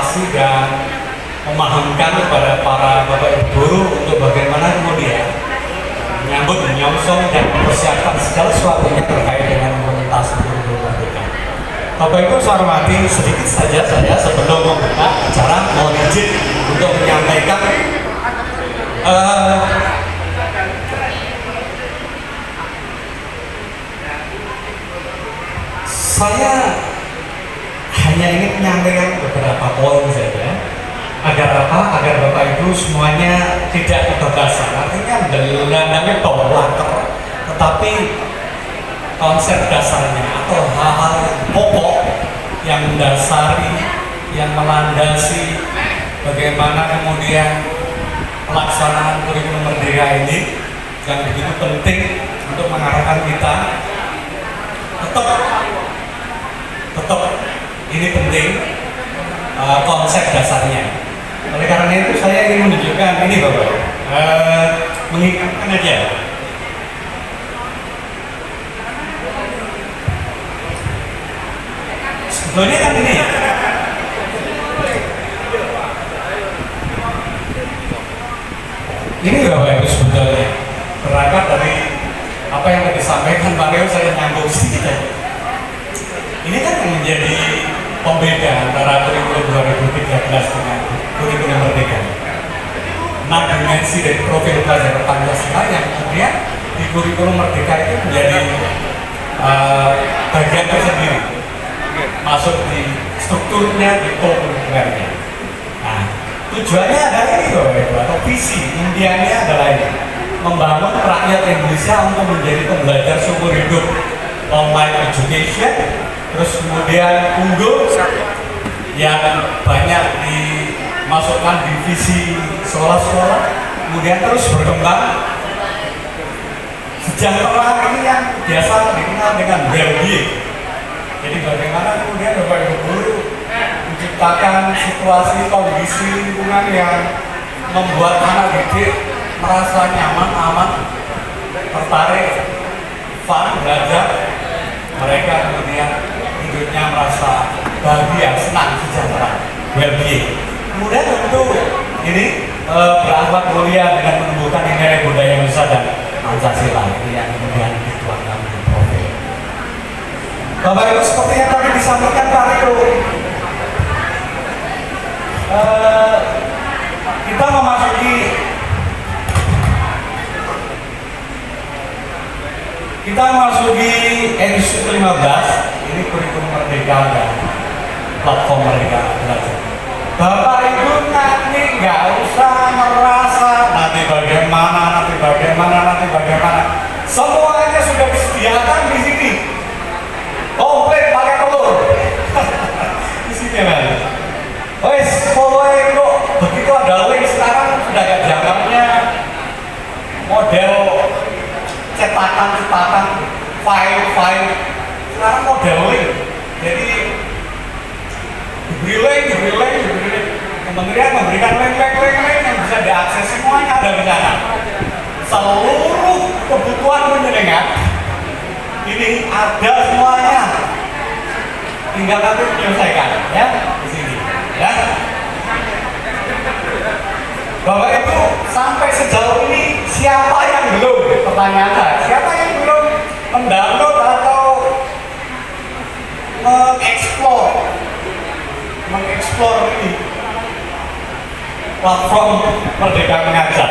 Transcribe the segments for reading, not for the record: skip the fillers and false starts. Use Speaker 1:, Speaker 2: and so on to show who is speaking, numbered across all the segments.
Speaker 1: mengedukasi dan memahamkan kepada para bapak ibu guru untuk bagaimana kemudian menyambut, menyongsong dan mempersiapkan segala sesuatunya terkait dengan implementasi kurikulum merdeka. Bapak ibu saya hormati, sedikit saja saya sebelum membuka acara mohon izin untuk menyampaikan saya hanya ingin menyampaikan beberapa poin saja. Agar apa? Agar Bapak Ibu semuanya tidak kebablasan. Artinya benar-benar tolak, tetapi konsep dasarnya atau hal-hal yang pokok yang mendasari, yang melandasi bagaimana kemudian pelaksanaan kurikulum merdeka ini yang begitu penting untuk mengarahkan kita tetap ini penting konsep dasarnya. Oleh karena itu saya ingin menunjukkan ini Bapak, mengingatkan aja. Sebetulnya kan ini Bapak Ibu sebetulnya berangkat dari apa yang disampaikan Pak Leo, saya nyambung sedikit aja. Ini kan yang menjadi pembeda antara kurikulum 2013 dengan kurikulum merdeka. 6 dimensi dari profil pelajar Pancasila yang kemudian di kurikulum merdeka itu menjadi bagian tersendiri, masuk di strukturnya, di kurikulernya. Nah, tujuannya adalah ini atau visi impiannya adalah ini, membangun rakyat Indonesia untuk menjadi pembelajar seumur hidup, online education, terus kemudian unggul yang banyak dimasukkan di visi sekolah-sekolah, kemudian terus berkembang sejahtera ini yang biasa dikenal dengan well-being. Jadi bagaimana kemudian Bapak Ibu guru menciptakan situasi kondisi lingkungan yang membuat anak didik merasa nyaman, aman, tertarik, fun, belajar, mereka kemudian hidupnya merasa bahagia, senang, sejahtera, well-being. Kemudian tentu ini berakhlak mulia dengan menumbuhkan nilai budaya Indonesia dan Pancasila ini yang kemudian dituangkan di profil. Bapak Ibu seperti yang tadi disampaikan Pak Leo, kita memasuki edisi ke-15 ini kurikulum merdeka dan platform merdeka belajar. Bapak Ibu nanti nggak usah merasa nanti bagaimana, semuanya sudah disediakan di sini, komplit pakai telur di sini kan. Wes pokoknya kok begitu ada link sekarang sudah kayak zamannya model cetakan file sekarang model link, jadi diberi link. Kementerian memberikan link yang bisa diakses, semuanya ada di sana. Seluruh kebutuhan penjenengan ini ada semuanya, tinggal nanti menyelesaikan ya di sini ya. Bapak Ibu sampai sejauh ini siapa yang belum, pertanyaan saya, siapa yang belum mendownload atau mengeksplor ini platform Merdeka Mengajar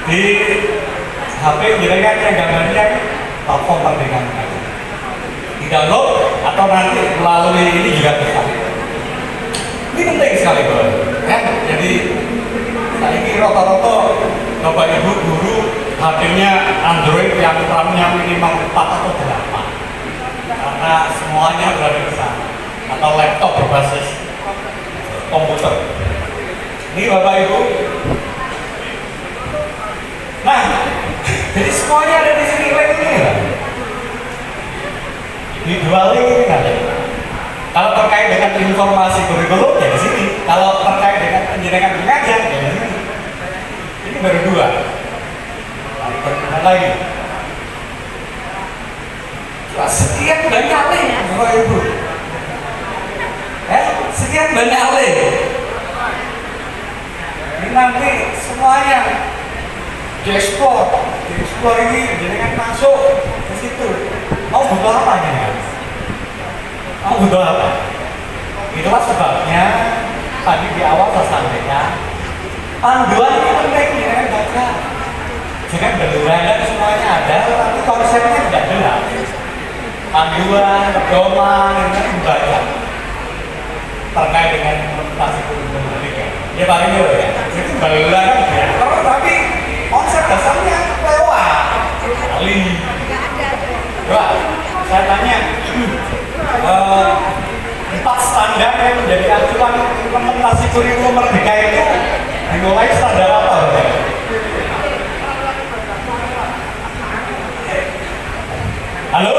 Speaker 1: di HP jenengan yang gambarnya platform Merdeka Mengajar, di download atau nanti melalui ini juga bisa. Ini penting sekali Bapak ya. Jadi ini rata-rata Bapak Ibu guru HP-nya Android yang RAM-nya minimal 4 atau 8 karena semuanya berada di sana, atau laptop berbasis komputer. Ini Bapak Ibu. Nah, jadi semuanya ada di sini link ini lah. Di dua link ini ada. Kalau terkait dengan informasi kurikulum ya di sini. Kalau terkait dengan pendidikan mengajar ya di sini. Ini baru dua. Ada lagi. Sekian banyak link Bapak Ibu. Sekian banyak oleh. Ini nanti semuanya diekspor ini dengan masuk ke situ. Mau butuh apa nih? Mau butuh apa? Itulah sebabnya tadi di awal saya sampaikan panduan ini penting ya baca. Jangan berlurah semuanya ada, tapi konsepnya tidak jelas. Panduan, pedoman, ini membaca terkait dengan implementasi kurikulum merdeka. Ya paling dulu ya. Jadi berlurah ya. Tapi konsep dasarnya lewat. Kali. Coba saya tanya. 4 standar yang menjadi acuan implementasi kurikulum merdeka itu dimulai standar apa? Halo?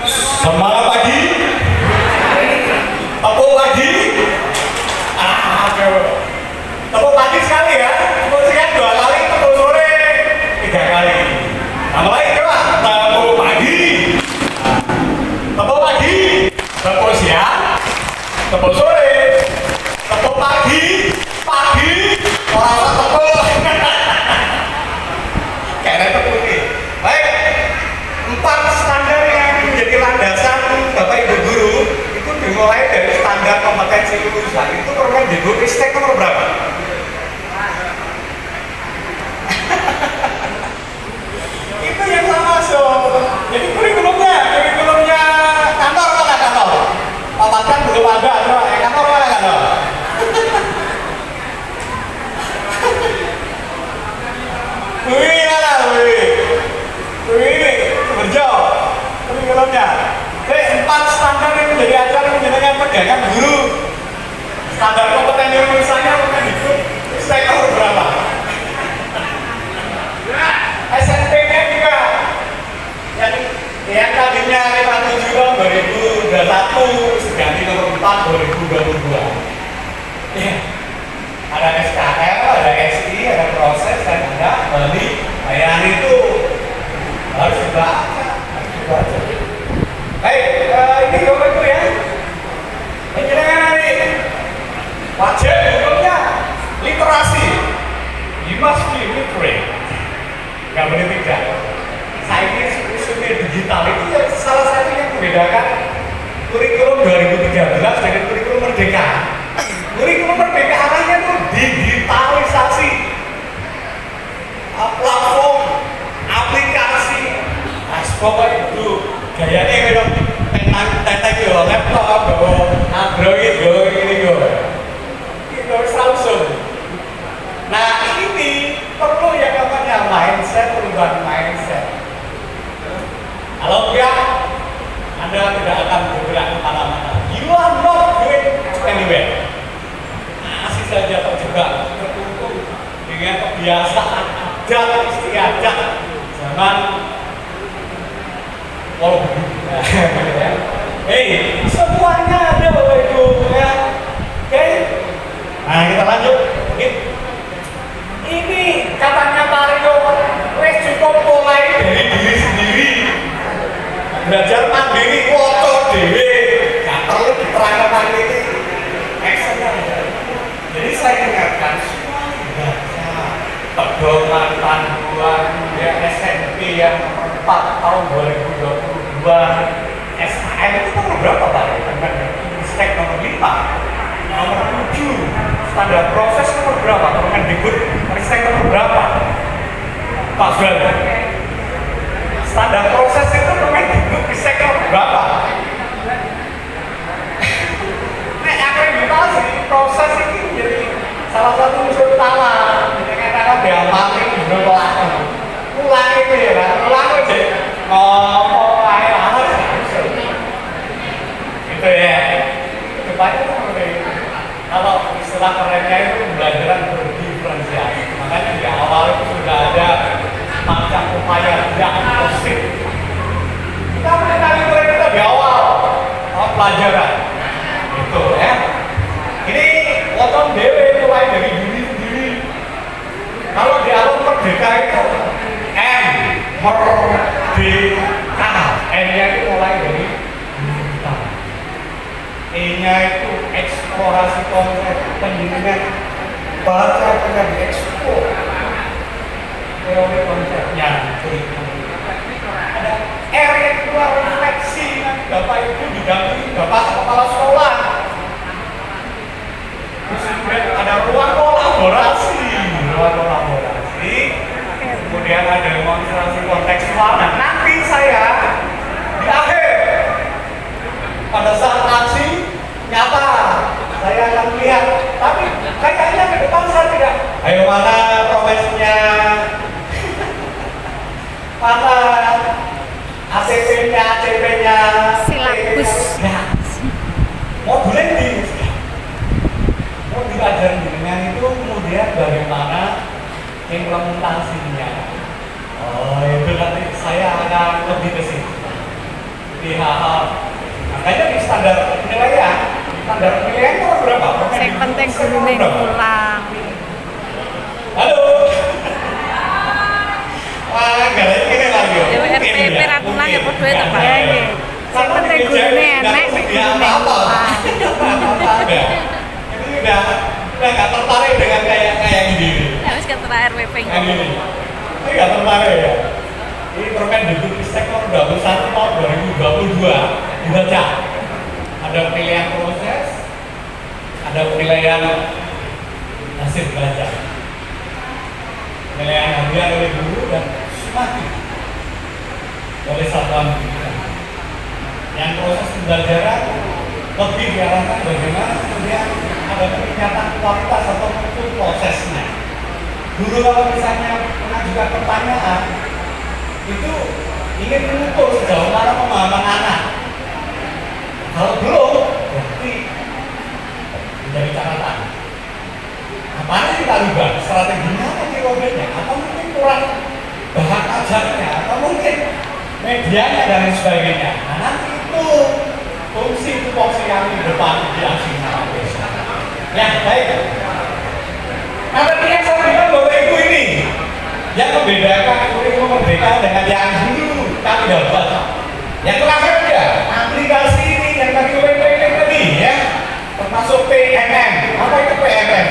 Speaker 1: Semangat pagi? Tepuk pagi? Tepuk pagi sekali ya? Tepuk siang 2 kali, tepuk sore 3 kali. Nah, mulai coba, tepuk pagi. Tepuk pagi, tepuk siang, tepuk sore, tepuk pagi, orang tepuk. Kayaknya tepuk nih. Baik, 4 standar yang menjadi landasan Bapak Ibu Guru itu dimulai dari standar kompetensi lulusan. Itu Permendikbud Ristek nomor berapa? Itu yang saya masuk. Jadi kurikulumnya kantor mana kantor? Pamatkan belum ada, kantor mana kantor? Wih mana wih berjo kurikulumnya. Jadi 4 standar yang menjadi acuan menjadikan pegangan guru. Standar kompetensi lulusannya Permendikbud Ristek nomor berapa? SMP-nya juga yang tadinya 57 tahun 2021 ganti nomor 4 2022. Ya. Ada SKL, ada SI, ada proses, dan ada Bali. Bayaran itu harus dibaca. Baik, ini Bapak Ibu ya. Penjelasan nanti wajib hukumnya literasi. You must be literate. Gak boleh tidak. Saya ini sumber digital itu salah satu yang membedakan kurikulum 2013 dengan kurikulum merdeka. Kurikulum merdeka arahnya itu digitalisasi, platform, aplikasi, pokoknya itu gayanya gitu, tetek yo, laptop, Android yo, ini yo, itu langsung. Nah ini perlu yang namanya mindset, perubahan mindset. Kalau enggak, Anda tidak akan bergerak kemana-mana. You are not going anywhere. Masih saja terjebak, tertutup dengan kebiasaan adat istiadat zaman semuanya ada Bapak Ibu ya. Oke. Nah kita lanjut. Ini katanya Mario, wes cukup mulai dari diri sendiri. Belajar mandiri, foto dewe, gak perlu diterangkan ini. Jadi saya ingatkan semua baca pedoman panduan ya SMP yang nomor 4 tahun 2022, SKM itu nomor berapa Pak? Ristek nomor 5, nomor 7, standar proses nomor berapa? Permendikbud Ristek nomor berapa? Pak Sudah. Standar proses itu Permendikbud Ristek nomor berapa? Nek akreditasi proses ini menjadi salah satu unsur utama. Kadang-kadang diamati ulang itu ya kan, ulang aja ngomong air harus gitu ya. Depannya seperti kalau istilah kerennya itu pembelajaran berdiferensiasi. Makanya di awal itu sudah ada macam upaya diagnostik. Kita mengenali mereka di awal pelajaran itu ya. Ini potong dewe mulai dari diri sendiri. Kalau di awal merdeka itu merdeka, N-nya itu mulai dari kita. eksplorasi konsep pendidikan baca dengan ekspo teori konsepnya ada area kedua refleksi nanti Bapak Ibu didampingi Bapak Kepala Sekolah, terus kemudian ada ruang kolaborasi, kemudian ada demonstrasi kontekstual. Nah, nanti saya di akhir pada saat aksi nyata saya akan melihat, tapi kayaknya ke depan saya tidak, ayo mana profesinya, mana ACP-nya, ACP-nya,
Speaker 2: silabus
Speaker 1: ya, modulnya di mau diajarin dengan itu, kemudian bagaimana implementasinya. Oh, itu nanti saya akan lebih ke situ di hal-hal. Makanya di standar penilaian itu berapa?
Speaker 2: yang penting gurunya pulang.
Speaker 1: Halo. Wah, gak ada ini lagi.
Speaker 2: RPP ra pulang ya podo ta, Pak. Yang penting gurunya enak, gurunya pulang.
Speaker 1: Itu udah nggak tertarik dengan kayak gini.
Speaker 2: Ya wis ketera RPP.
Speaker 1: Yang ini nggak tertarik ya. Ini Permendikbudristek nomor 21 tahun 2022 dibaca. Ada penilaian proses, ada penilaian hasil belajar, penilaian harian oleh guru dan sistematik oleh satuan pendidikan. Yang proses pembelajaran lebih diarahkan bagaimana kemudian ada peningkatan kualitas atau mutu prosesnya. Guru kalau misalnya mengajukan pertanyaan itu ingin mengukur sejauh mana pemahaman anak. Kalau belum, berarti menjadi catatan. Apa yang kita libat? Strateginya atau metodenya? Atau mungkin kurang bahan ajarnya? Atau mungkin medianya dan lain sebagainya? Nah, nanti itu fungsi yang di depan di aksi besok. Ya, baik. Nah, tadi yang saya bilang bahwa Ibu ini yang membedakan kurikulum merdeka dengan yang dulu kami dapat. Yang terakhir ya, aplikasi ini yang tadi PPP tadi ya, termasuk PMM. Apa itu PMM?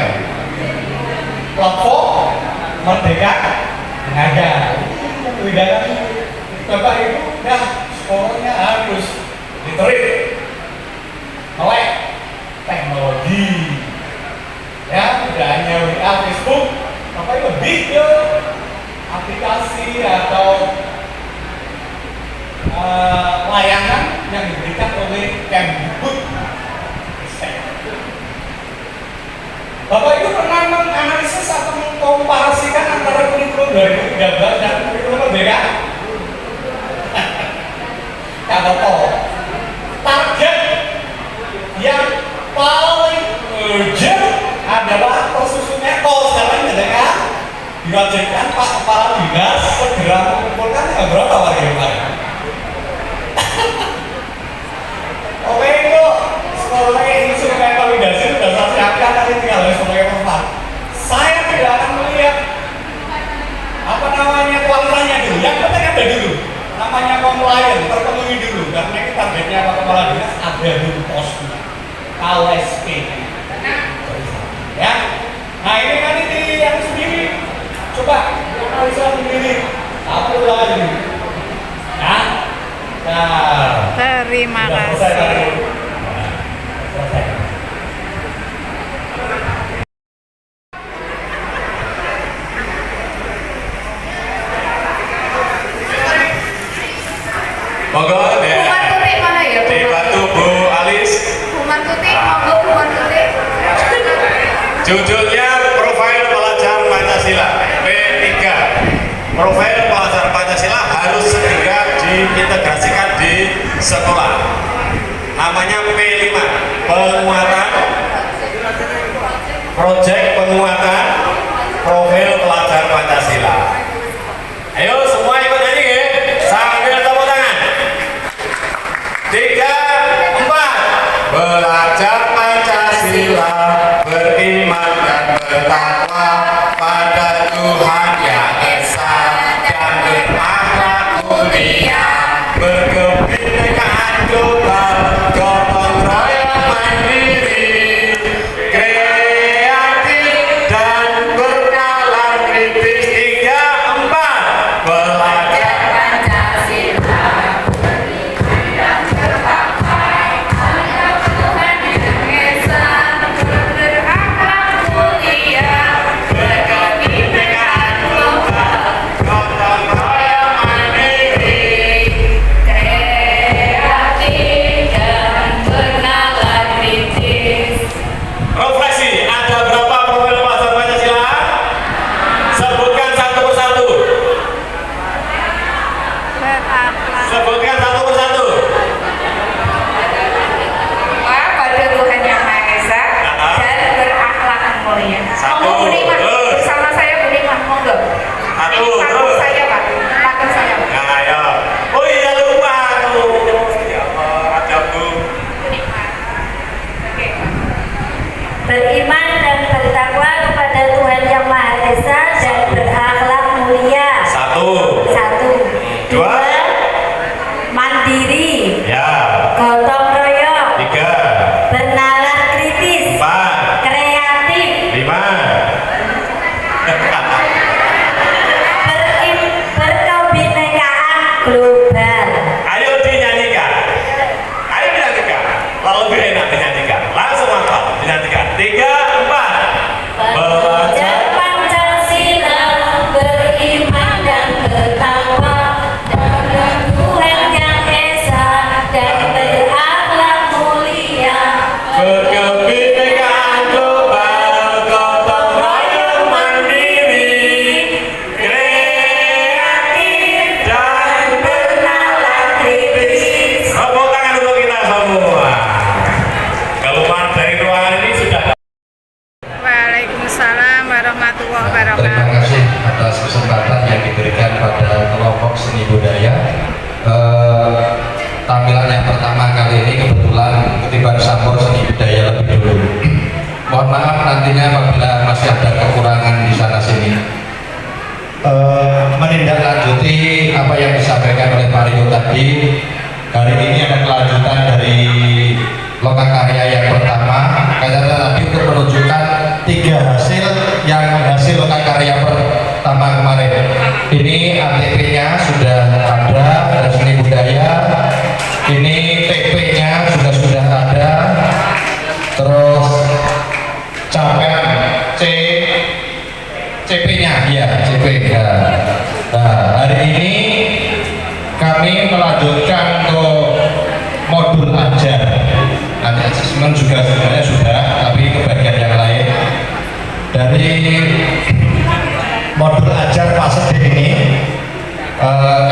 Speaker 1: Platform Merdeka Mengajar. Yang membedakan Bapak Ibu, ya sekolahnya harus diterima oleh teknologi. Ya, tidak hanya WA, Facebook, tapi lebih ke aplikasi atau layanan yang diberikan oleh Kemdikbud. Bapak Ibu pernah menganalisis atau mengkomparasikan antara kurikulum 2013 dan kurikulum merdeka? Kalau tahu target yang paling urgent adalah tersusunnya sekarang merdeka diwajibkan Pak Kepala Dinas segera mengumpulkan yang berapa warga kemarin? Oke itu sekolahnya instrumen validasi sudah saya siapkan, nanti tinggal sebagai tempat. Saya tidak akan melihat apa namanya kualitasnya dulu, yang penting ada dulu namanya compliant, terpenuhi dulu karena ini targetnya Pak Kepala Dinas ada dulu posnya KLSP ya. Nah ini nanti di yang sendiri coba analisa sendiri apa lagi ya. Nah,
Speaker 2: Terima kasih.
Speaker 1: Selesai. Monggo ya.
Speaker 3: Buman Tutik mana ya?
Speaker 1: Dibantu Bu Alis.
Speaker 3: Buman Tutik, monggo Buman Tutik.
Speaker 4: Judulnya Profil Pelajar Pancasila P3. Profil Pelajar Pancasila harus segera diintegrasikan di sekolah. Namanya P5, penguatan proyek penguatan profil pelajar Pancasila. Ayo semua ikut nyanyi ya, sambil tepuk tangan. 3, 4. Belajar Pancasila, beriman dan bertakwa pada Tuhan yang Esa dan berakhlak mulia, berkebinekaan global, gotong royong mandiri, Dua.
Speaker 2: Mandiri,
Speaker 4: Ya.
Speaker 2: gotong royong,
Speaker 4: Tiga.
Speaker 2: bernalar kritis,
Speaker 4: Empat.
Speaker 2: kreatif,
Speaker 4: Lima.
Speaker 2: berkebinekaan global.
Speaker 4: Ayo dinyanyikan. Ayo dinyanyikan. Lalu lebih enak dinyanyikan. Langsung hafal. Dinyanyikan. Tiga, empat.
Speaker 2: Belajar Pancasila, beriman dan bertakwa, dengan Tuhan yang esa dan berakhlak mulia.
Speaker 4: Berkebinekaan global, gotong royong mandiri, kreatif dan
Speaker 2: Bernalar kritis.
Speaker 4: tepuk tangan untuk kita semua. Keluar dari ruangan ini sudah.
Speaker 2: Waalaikumsalam warahmatullahi
Speaker 5: Terima
Speaker 2: wabarakatuh.
Speaker 5: kasih atas kesempatan yang diberikan pada kelompok seni budaya. Tampilan yang pertama kali ini kebetulan ketiban Sambor seni budaya lebih dulu. Mohon maaf nantinya apabila masih ada kekurangan di sana sini. Menindaklanjuti apa yang disampaikan oleh Pak Rio tadi, hari ini ada kelanjutan dari lokakarya yang pertama. Kata tadi untuk menunjukkan 3 hasil yang hasil lokakarya pertama kemarin. Ini ATP-nya sudah ada dari seni budaya. Ini TP-nya sudah ada. Terus capaian CP-nya, ya CP. Nah, hari ini kami melanjutkan ke modul ajar. Nanti asesmen juga sebenarnya sudah, tapi ke bagian yang lain. Dari modul ajar fase D ini,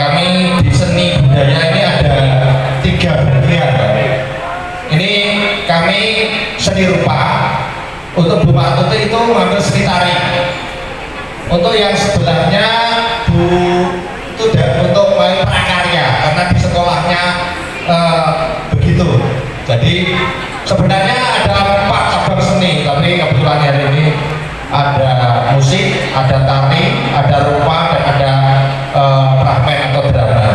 Speaker 5: kami di seni budaya ini ada 3 bagian. Ini kami seni rupa. Untuk Bu Matuti itu mengambil seni tari. Untuk yang sebelahnya Bu itu untuk main prakarya, karena di sekolahnya begitu. Jadi sebenarnya ada 4 cabang seni, tapi kebetulan hari ini ada musik, ada tari, ada rupa, dan ada pramen atau drama.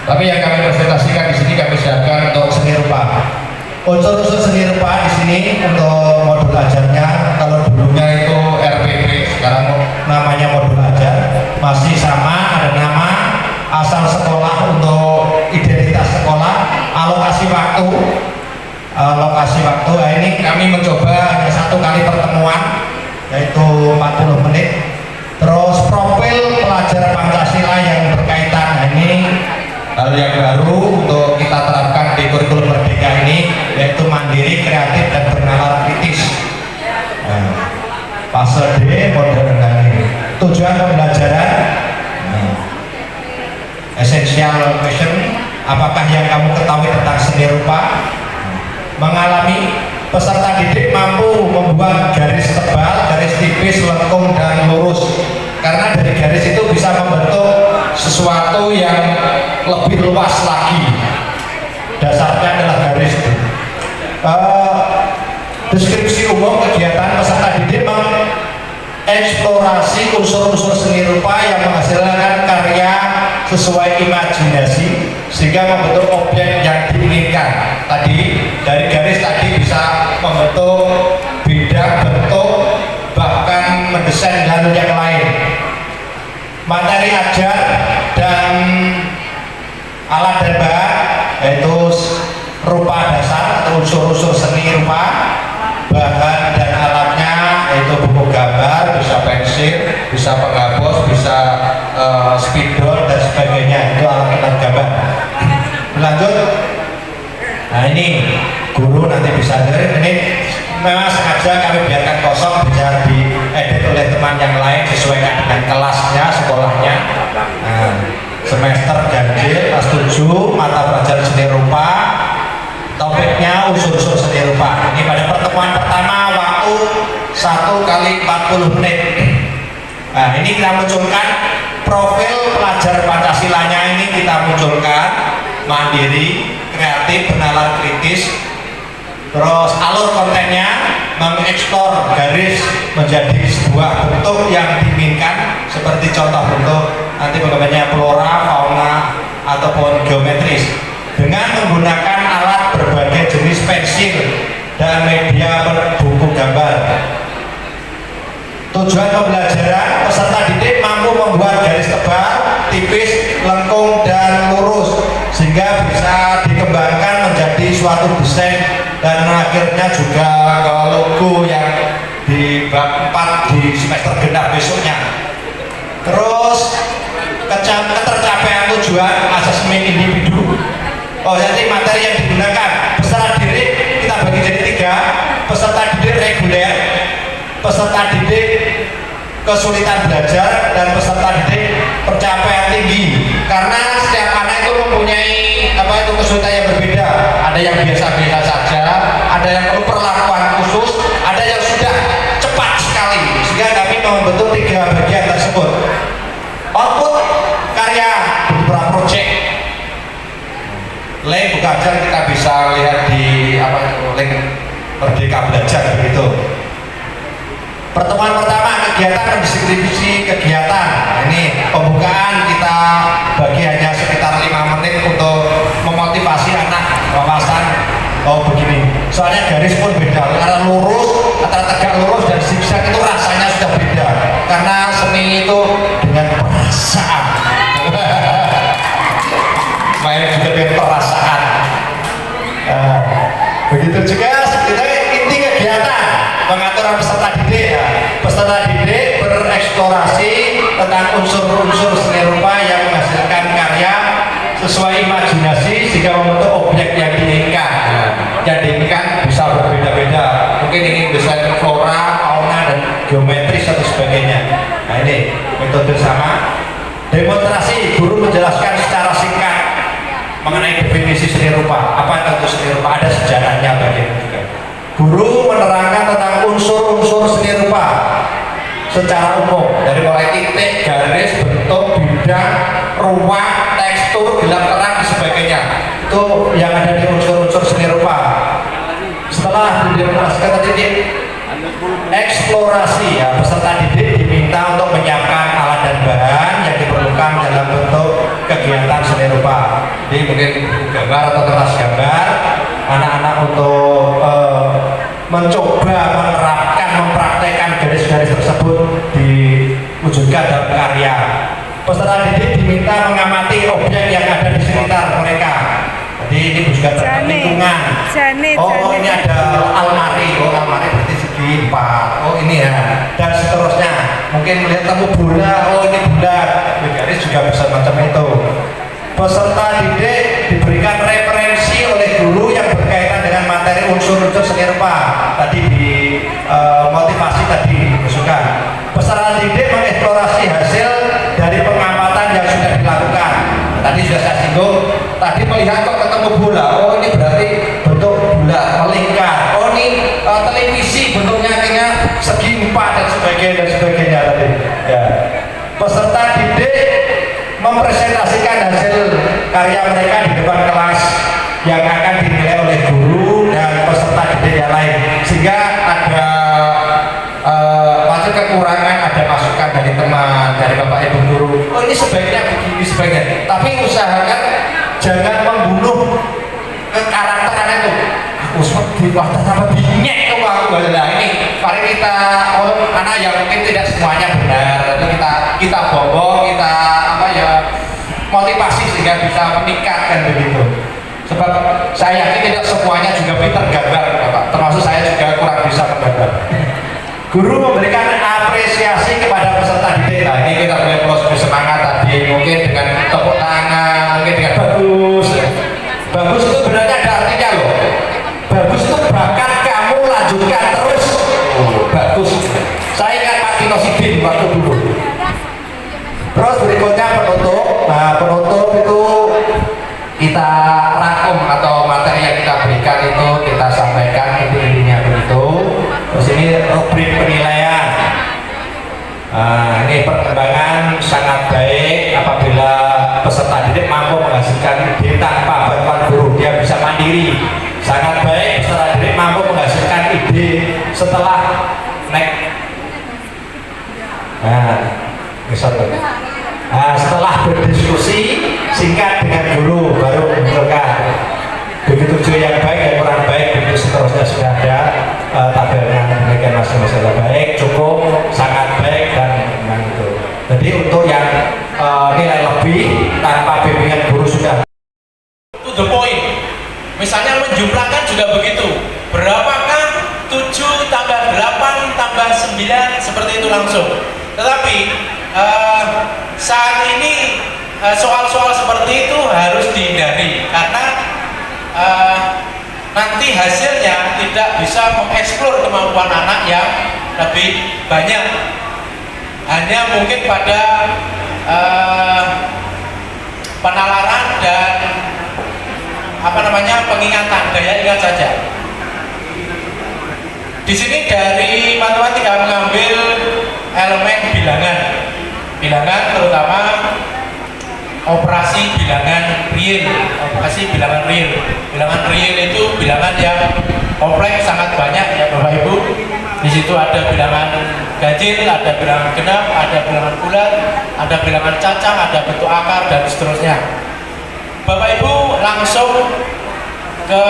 Speaker 5: Tapi yang kami presentasikan di sini kami siapkan untuk seni rupa. Unsur-unsur seni rupa di sini untuk modul ajarnya, kalau dulunya itu RPP, sekarang namanya modul ajar, masih sama, ada nama, asal sekolah untuk identitas sekolah, alokasi waktu. Nah, ini kami mencoba hanya 1 kali pertemuan, yaitu 40 menit. Terus profil pelajar Pancasila yang berkaitan. Nah, ini hal yang baru untuk kita terapkan di kurikulum Merdeka ini, yaitu mandiri, kreatif, dan bernalar kritis. Nah, fase D model ini. Tujuan pembelajaran, essential question, apakah yang kamu ketahui tentang seni rupa? Mengalami, peserta didik mampu membuat garis tebal, garis tipis, lengkung, dan lurus. Karena dari garis itu bisa membentuk sesuatu yang lebih luas lagi. Dasarnya adalah garis itu. Deskripsi umum kegiatan peserta didik mengeksplorasi unsur-unsur seni rupa yang menghasilkan karya sesuai imajinasi sehingga membentuk objek yang diinginkan. Tadi dari garis tadi bisa membentuk bidang, bentuk, bahkan mendesain dan yang lain. Materi ajar dan alat dan bahan yaitu rupa dasar atau unsur-unsur seni rupa, bahan dan alatnya yaitu buku gambar, bisa pensil, bisa penghapus, bisa spidol dan sebagainya, itu alat-alat gambar. Lanjut. Nah, ini guru nanti bisa dengerin. Ini memang sengaja kami biarkan kosong, bisa diedit oleh teman yang lain sesuaikan dengan kelasnya, sekolahnya. Nah, semester ganjil kelas 7 mata pelajaran seni rupa, topiknya unsur-unsur seni rupa. Ini pada pertemuan pertama waktu 1 kali 40 menit. Nah, ini kita munculkan profil pelajar Pancasilanya, ini kita munculkan mandiri, kreatif, bernalar kritis. Terus alur kontennya mengeksplor garis menjadi sebuah bentuk yang diinginkan, seperti contoh bentuk nanti bagaimana flora, fauna, ataupun geometris dengan menggunakan alat berbagai jenis pensil dan media buku gambar. Tujuan pembelajaran, peserta didik mampu membuat garis tebal, tipis, lengkung, dan lurus sehingga bisa dikembangkan menjadi suatu desain dan akhirnya juga ke logo yang di bab 4 di semester genap besoknya. Terus ketercapaian tujuan asesmen individu. Oh, jadi materi yang digunakan peserta didik kita bagi jadi 3: peserta didik reguler, peserta didik kesulitan belajar, dan peserta didik pencapaian tinggi. Karena setiap anak itu mempunyai kesulitan yang berbeda. Ada yang biasa-biasa saja, ada yang perlu perlakuan khusus, ada yang sudah cepat sekali. Sehingga kami membentuk 3 bagian tersebut. Output karya beberapa proyek. Link buka ajar kita bisa lihat di link Merdeka Belajar begitu. Pertemuan pertama kegiatan mendistribusi kegiatan. Ini pembukaan kita bagi hanya sekitar 5 menit untuk memotivasi anak wawasan. Oh begini, soalnya garis pun beda, antara lurus, antara tegak lurus dan zigzag itu rasanya sudah beda. Karena seni itu dengan perasaan. Main juga dengan perasaan. Begitu juga kita inti kegiatan pengaturan peserta didik. Peserta didik bereksplorasi tentang unsur-unsur seni rupa yang menghasilkan karya sesuai imajinasi sehingga membentuk objek yang diinginkan. Yang diinginkan bisa berbeda-beda. Mungkin ingin desain flora, fauna, dan geometris atau sebagainya. Nah ini metode sama. Demonstrasi, guru menjelaskan secara singkat mengenai definisi seni rupa. Apa itu seni rupa? Ada sejarahnya bagian juga. Guru menerangkan tentang unsur-unsur seni rupa secara umum, dari mulai titik, garis, bentuk, bidang, ruang, tekstur, gelap terang, dan sebagainya. Itu yang ada di unsur-unsur seni rupa. Setelah didemonstrasikan titik eksplorasi, ya, peserta didik diminta untuk menyiapkan alat dan bahan yang diperlukan dalam bentuk kegiatan seni rupa. Jadi mungkin gambar atau kertas gambar, anak-anak untuk mencoba menerapkan, mempraktekkan garis-garis tersebut diwujudkan dalam karya. Peserta didik diminta mengamati objek yang ada di sekitar mereka. Jadi ini juga tentang lingkungan. Oh ini ada almari, oh almari berarti segi 4. Oh ini ya, dan seterusnya. Mungkin melihat temu bola, oh ini bulat. Garis juga bisa macam itu. Peserta didik diberikan referensi oleh guru yang berkaitan dengan materi unsur-unsur seni rupa. Tadi di motivasi tadi dimasukkan. Peserta didik mengeksplorasi hasil dari pengamatan yang sudah dilakukan. Tadi sudah saya singgung. Tadi melihat kok ketemu bola. Oh ini berarti bentuk bulat, melingkar. Oh ini televisi bentuknya kayaknya segi 4 dan sebagainya tadi. Ya. Peserta didik mempresentasikan hasil karya mereka di depan kelas yang akan dinilai oleh guru dan peserta didik yang lain, sehingga ada macam kekurangan, ada masukan dari teman, dari bapak ibu guru. Oh ini sebaiknya begini, sebaiknya. Tapi usahakan jangan membunuh karakter itu. Aku seperti waktu sama binyek tuh aku. Nah ini mari kita anak yang mungkin tidak semuanya benar, tapi kita bobong, kita motivasi sehingga bisa meningkatkan begitu. Sebab saya yakin tidak semuanya juga pintar gambar, Bapak. Termasuk saya juga kurang bisa menggambar. Guru memberikan apresiasi kepada peserta didik. Nah ini kita boleh plus semangat tadi, mungkin dengan tepuk tangan, mungkin dengan bagus. Bagus itu sebenarnya ada artinya loh. Bagus itu bakat kamu lanjutkan terus. Bagus. Saya ingat Pak Tino Sidin waktu dulu. Terus berikutnya penutup. Nah penutup itu kita rangkum atau materi yang kita berikan itu kita sampaikan intinya begitu. Terus ini rubrik penilaian. Nah, ini perkembangan sangat baik apabila peserta didik mampu menghasilkan ide tanpa bantuan guru, dia bisa mandiri. Sangat baik peserta didik mampu menghasilkan ide setelah naik. Nah, misalnya Nah, setelah berdiskusi singkat dengan guru baru menentukan begitu tujuh yang baik dan kurang baik, begitu seterusnya sudah ada tabelnya. Demikian mas baik, cukup, sangat baik dan memang itu. Jadi untuk yang nilai lebih tanpa bimbingan guru sudah
Speaker 6: to the point. Misalnya menjumlahkan juga begitu. Berapakah 7 tambah 8 tambah 9 seperti itu langsung. Tetapi saat ini soal-soal seperti itu harus dihindari karena nanti hasilnya tidak bisa mengeksplor kemampuan anak yang lebih banyak. Hanya mungkin pada penalaran dan pengingatan, daya ingat saja. Di sini dari matematika mengambil elemen bilangan terutama operasi bilangan real. Bilangan real itu bilangan yang kompleks, sangat banyak ya Bapak Ibu. Di situ ada bilangan ganjil, ada bilangan genap, ada bilangan bulat, ada bilangan cacah, ada bentuk akar dan seterusnya. Bapak Ibu langsung ke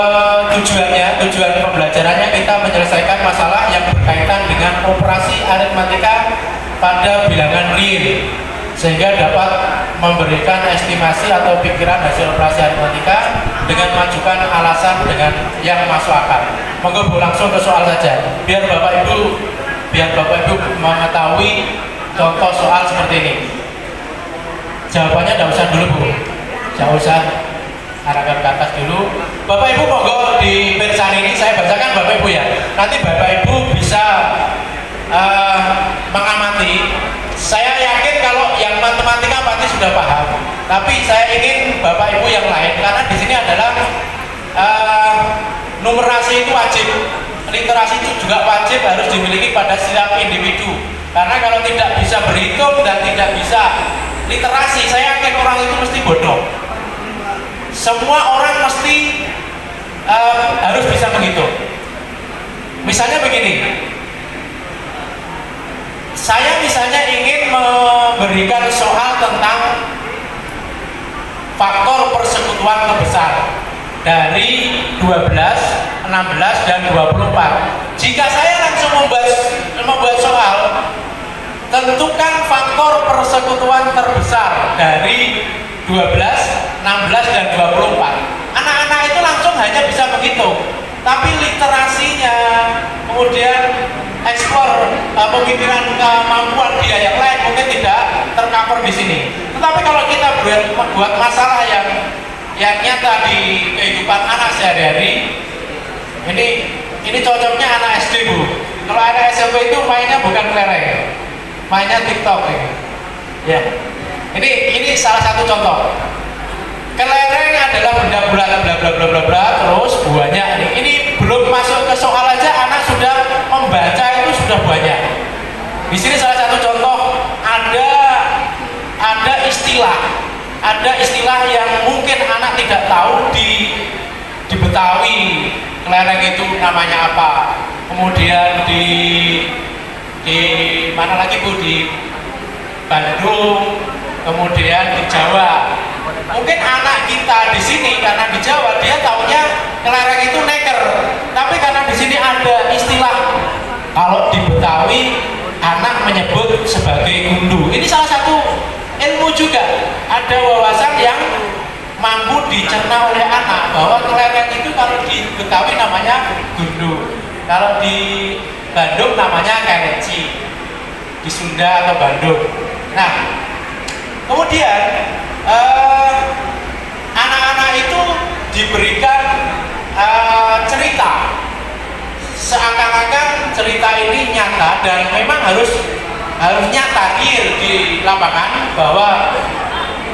Speaker 6: tujuan pembelajarannya, kita menyelesaikan masalah yang berkaitan dengan operasi aritmatika pada bilangan real sehingga dapat memberikan estimasi atau pikiran hasil operasi aritmatika dengan mengajukan alasan dengan yang masuk akal. Monggo Bu, langsung ke soal saja biar Bapak Ibu mengetahui contoh soal seperti ini. Jawabannya tidak usah dulu Bu, tidak usah arahkan ke atas dulu. Bapak Ibu monggo di persan ini saya bacakan Bapak Ibu ya. Nanti Bapak Ibu bisa mengamati. Saya yakin kalau yang matematika pasti sudah paham. Tapi saya ingin Bapak Ibu yang lain karena di sini adalah numerasi itu wajib, literasi itu juga wajib harus dimiliki pada setiap individu. Karena kalau tidak bisa berhitung dan tidak bisa literasi, saya yakin orang itu mesti bodoh. Semua orang mesti harus bisa menghitung. Misalnya begini, saya misalnya ingin memberikan soal tentang faktor persekutuan terbesar dari 12, 16, dan 24. Jika saya langsung membuat soal, tentukan faktor persekutuan terbesar dari 12, 16, dan 24. Anak-anak itu langsung hanya bisa menghitung, tapi literasinya, kemudian eksplor pemikiran kemampuan dia yang lain mungkin tidak tercover di sini. Tetapi kalau kita buat masalah yang nyata di kehidupan anak sehari-hari, ini cocoknya anak SD Bu. Kalau anak SMP itu mainnya bukan kelereng, mainnya TikTok ya. Ini salah satu contoh. Kelereng adalah benda bulat bla bla bla bla bla, terus buahnya ini belum masuk ke soal aja anak sudah membaca itu sudah banyak. Di sini salah satu contoh ada istilah yang mungkin anak tidak tahu di Betawi kelereng itu namanya apa. Kemudian di mana lagi Bu, di Bandung, kemudian di Jawa. Mungkin anak kita di sini karena di Jawa dia taunya kelereng itu neker, tapi karena di sini ada istilah, kalau di Betawi anak menyebut sebagai gundu. Ini salah satu ilmu juga, ada wawasan yang mampu dicerna oleh anak bahwa kelereng itu kalau di Betawi namanya gundu, kalau di Bandung namanya keleci, di Sunda atau Bandung. Nah, kemudian anak-anak itu diberikan cerita seakan-akan cerita ini nyata dan memang harus nyata real di lapangan bahwa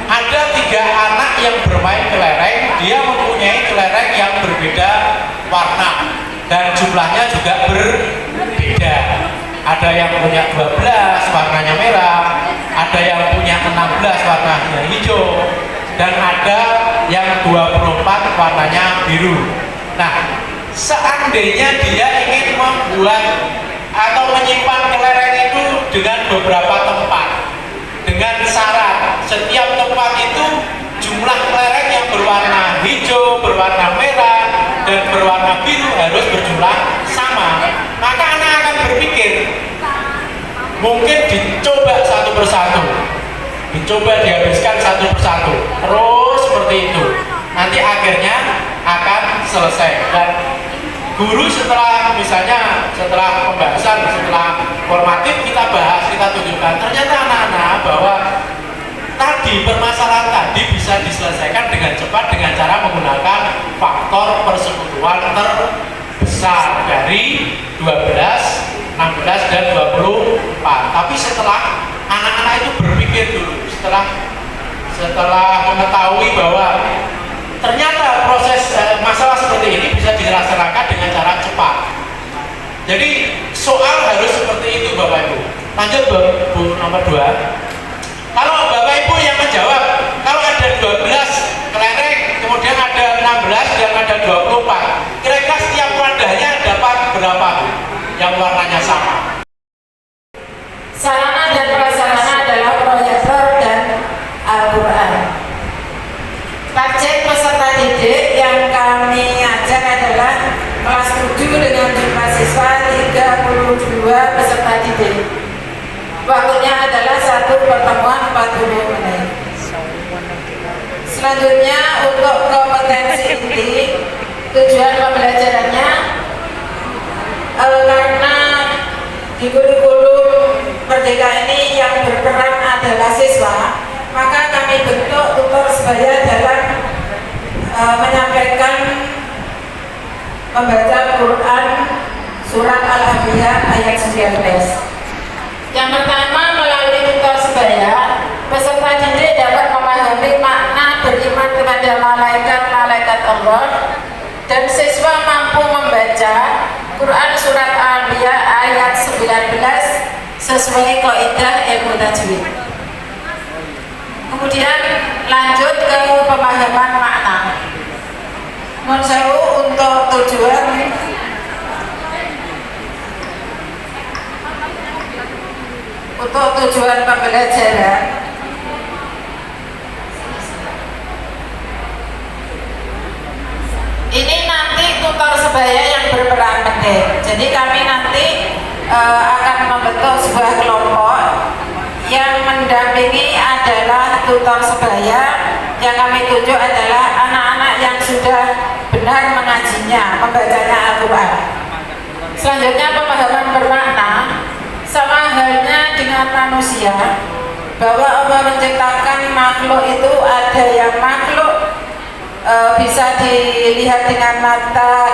Speaker 6: ada 3 anak yang bermain kelereng, dia mempunyai kelereng yang berbeda warna dan jumlahnya juga berbeda. Ada yang punya 12 warnanya merah, ada yang punya 16 warnanya hijau, dan ada yang 24 warnanya biru. Nah, seandainya dia ingin membuat atau menyimpan kelereng itu dengan beberapa tempat, dengan syarat berwarna merah dan berwarna biru harus berjumlah sama, maka anak akan berpikir, mungkin dicoba satu persatu, dicoba dihabiskan satu persatu, terus seperti itu, nanti akhirnya akan selesai. Dan guru setelah misalnya setelah pembahasan, setelah formatif kita bahas, kita tunjukkan ternyata anak-anak bahwa tadi permasalahan tadi bisa diselesaikan dengan cepat dengan cara menggunakan faktor persekutuan terbesar dari 12, 16 dan 24. Tapi setelah anak-anak itu berpikir dulu, setelah mengetahui bahwa ternyata proses masalah seperti ini bisa dilaksanakan dengan cara cepat. Jadi soal harus seperti itu Bapak Ibu. Lanjut Bu nomor 2. Kalau Bapak Ibu yang menjawab, kalau ada 12 kelereng, kemudian ada 16 dan ada 24, kira-kira setiap wadahnya dapat berapa Bu? Yang warnanya sama.
Speaker 3: Sarana dan prasarana adalah proyektor dan Al-Quran. Target peserta didik yang kami ajak adalah kelas 7 dengan jumlah siswa 32 peserta didik. Waktunya adalah satu pertemuan 40 menit. Selanjutnya untuk kompetensi inti, tujuan pembelajarannya karena di kurikulum Merdeka ini yang berperan adalah siswa, maka kami bentuk tutor sebaya dalam menyampaikan membaca Quran surat Al-Anbiya ayat 19. Yang pertama, melalui tutor sebaya, peserta didik dapat memahami makna beriman kepada malaikat-malaikat Allah, dan siswa mampu membaca Quran surat Al-Anbiya ayat 19 sesuai kaidah ilmu tajwid. Kemudian lanjut ke pemahaman makna. Mohon sewu untuk tujuan pembelajaran. Ini nanti tutor sebaya yang berperan penting. Jadi kami nanti akan membentuk sebuah kelompok yang mendampingi adalah tutor sebaya, yang kami tunjuk adalah anak-anak yang sudah benar mengajinya, membacanya Al-Quran. Selanjutnya pemahaman bermakna, sama halnya dengan manusia, bahwa Allah menciptakan makhluk itu ada yang makhluk bisa dilihat dengan mata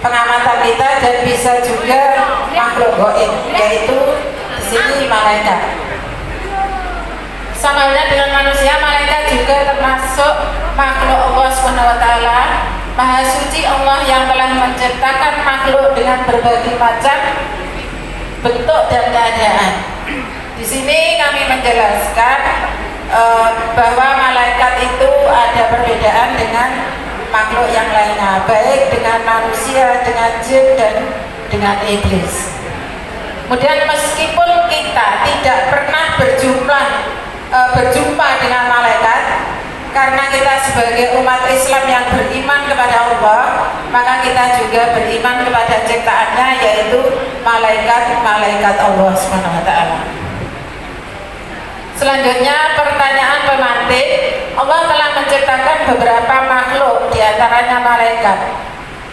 Speaker 3: pengamatan kita, dan bisa juga makhluk gaib, yaitu di sini malaikat. Sama halnya dengan manusia, malaikat juga termasuk makhluk Allah SWT. Maha suci Allah yang telah menciptakan makhluk dengan berbagai macam bentuk dan keadaan. Di sini kami menjelaskan bahwa malaikat itu ada perbedaan dengan makhluk yang lainnya, baik dengan manusia, dengan jin, dan dengan iblis. Kemudian meskipun kita tidak pernah berjumpa dengan malaikat, karena kita sebagai umat Islam yang beriman kepada Allah, maka kita juga beriman kepada ciptaannya, yaitu malaikat-malaikat Allah SWT. Selanjutnya pertanyaan pemantik, Allah telah menciptakan beberapa makhluk, diantaranya malaikat.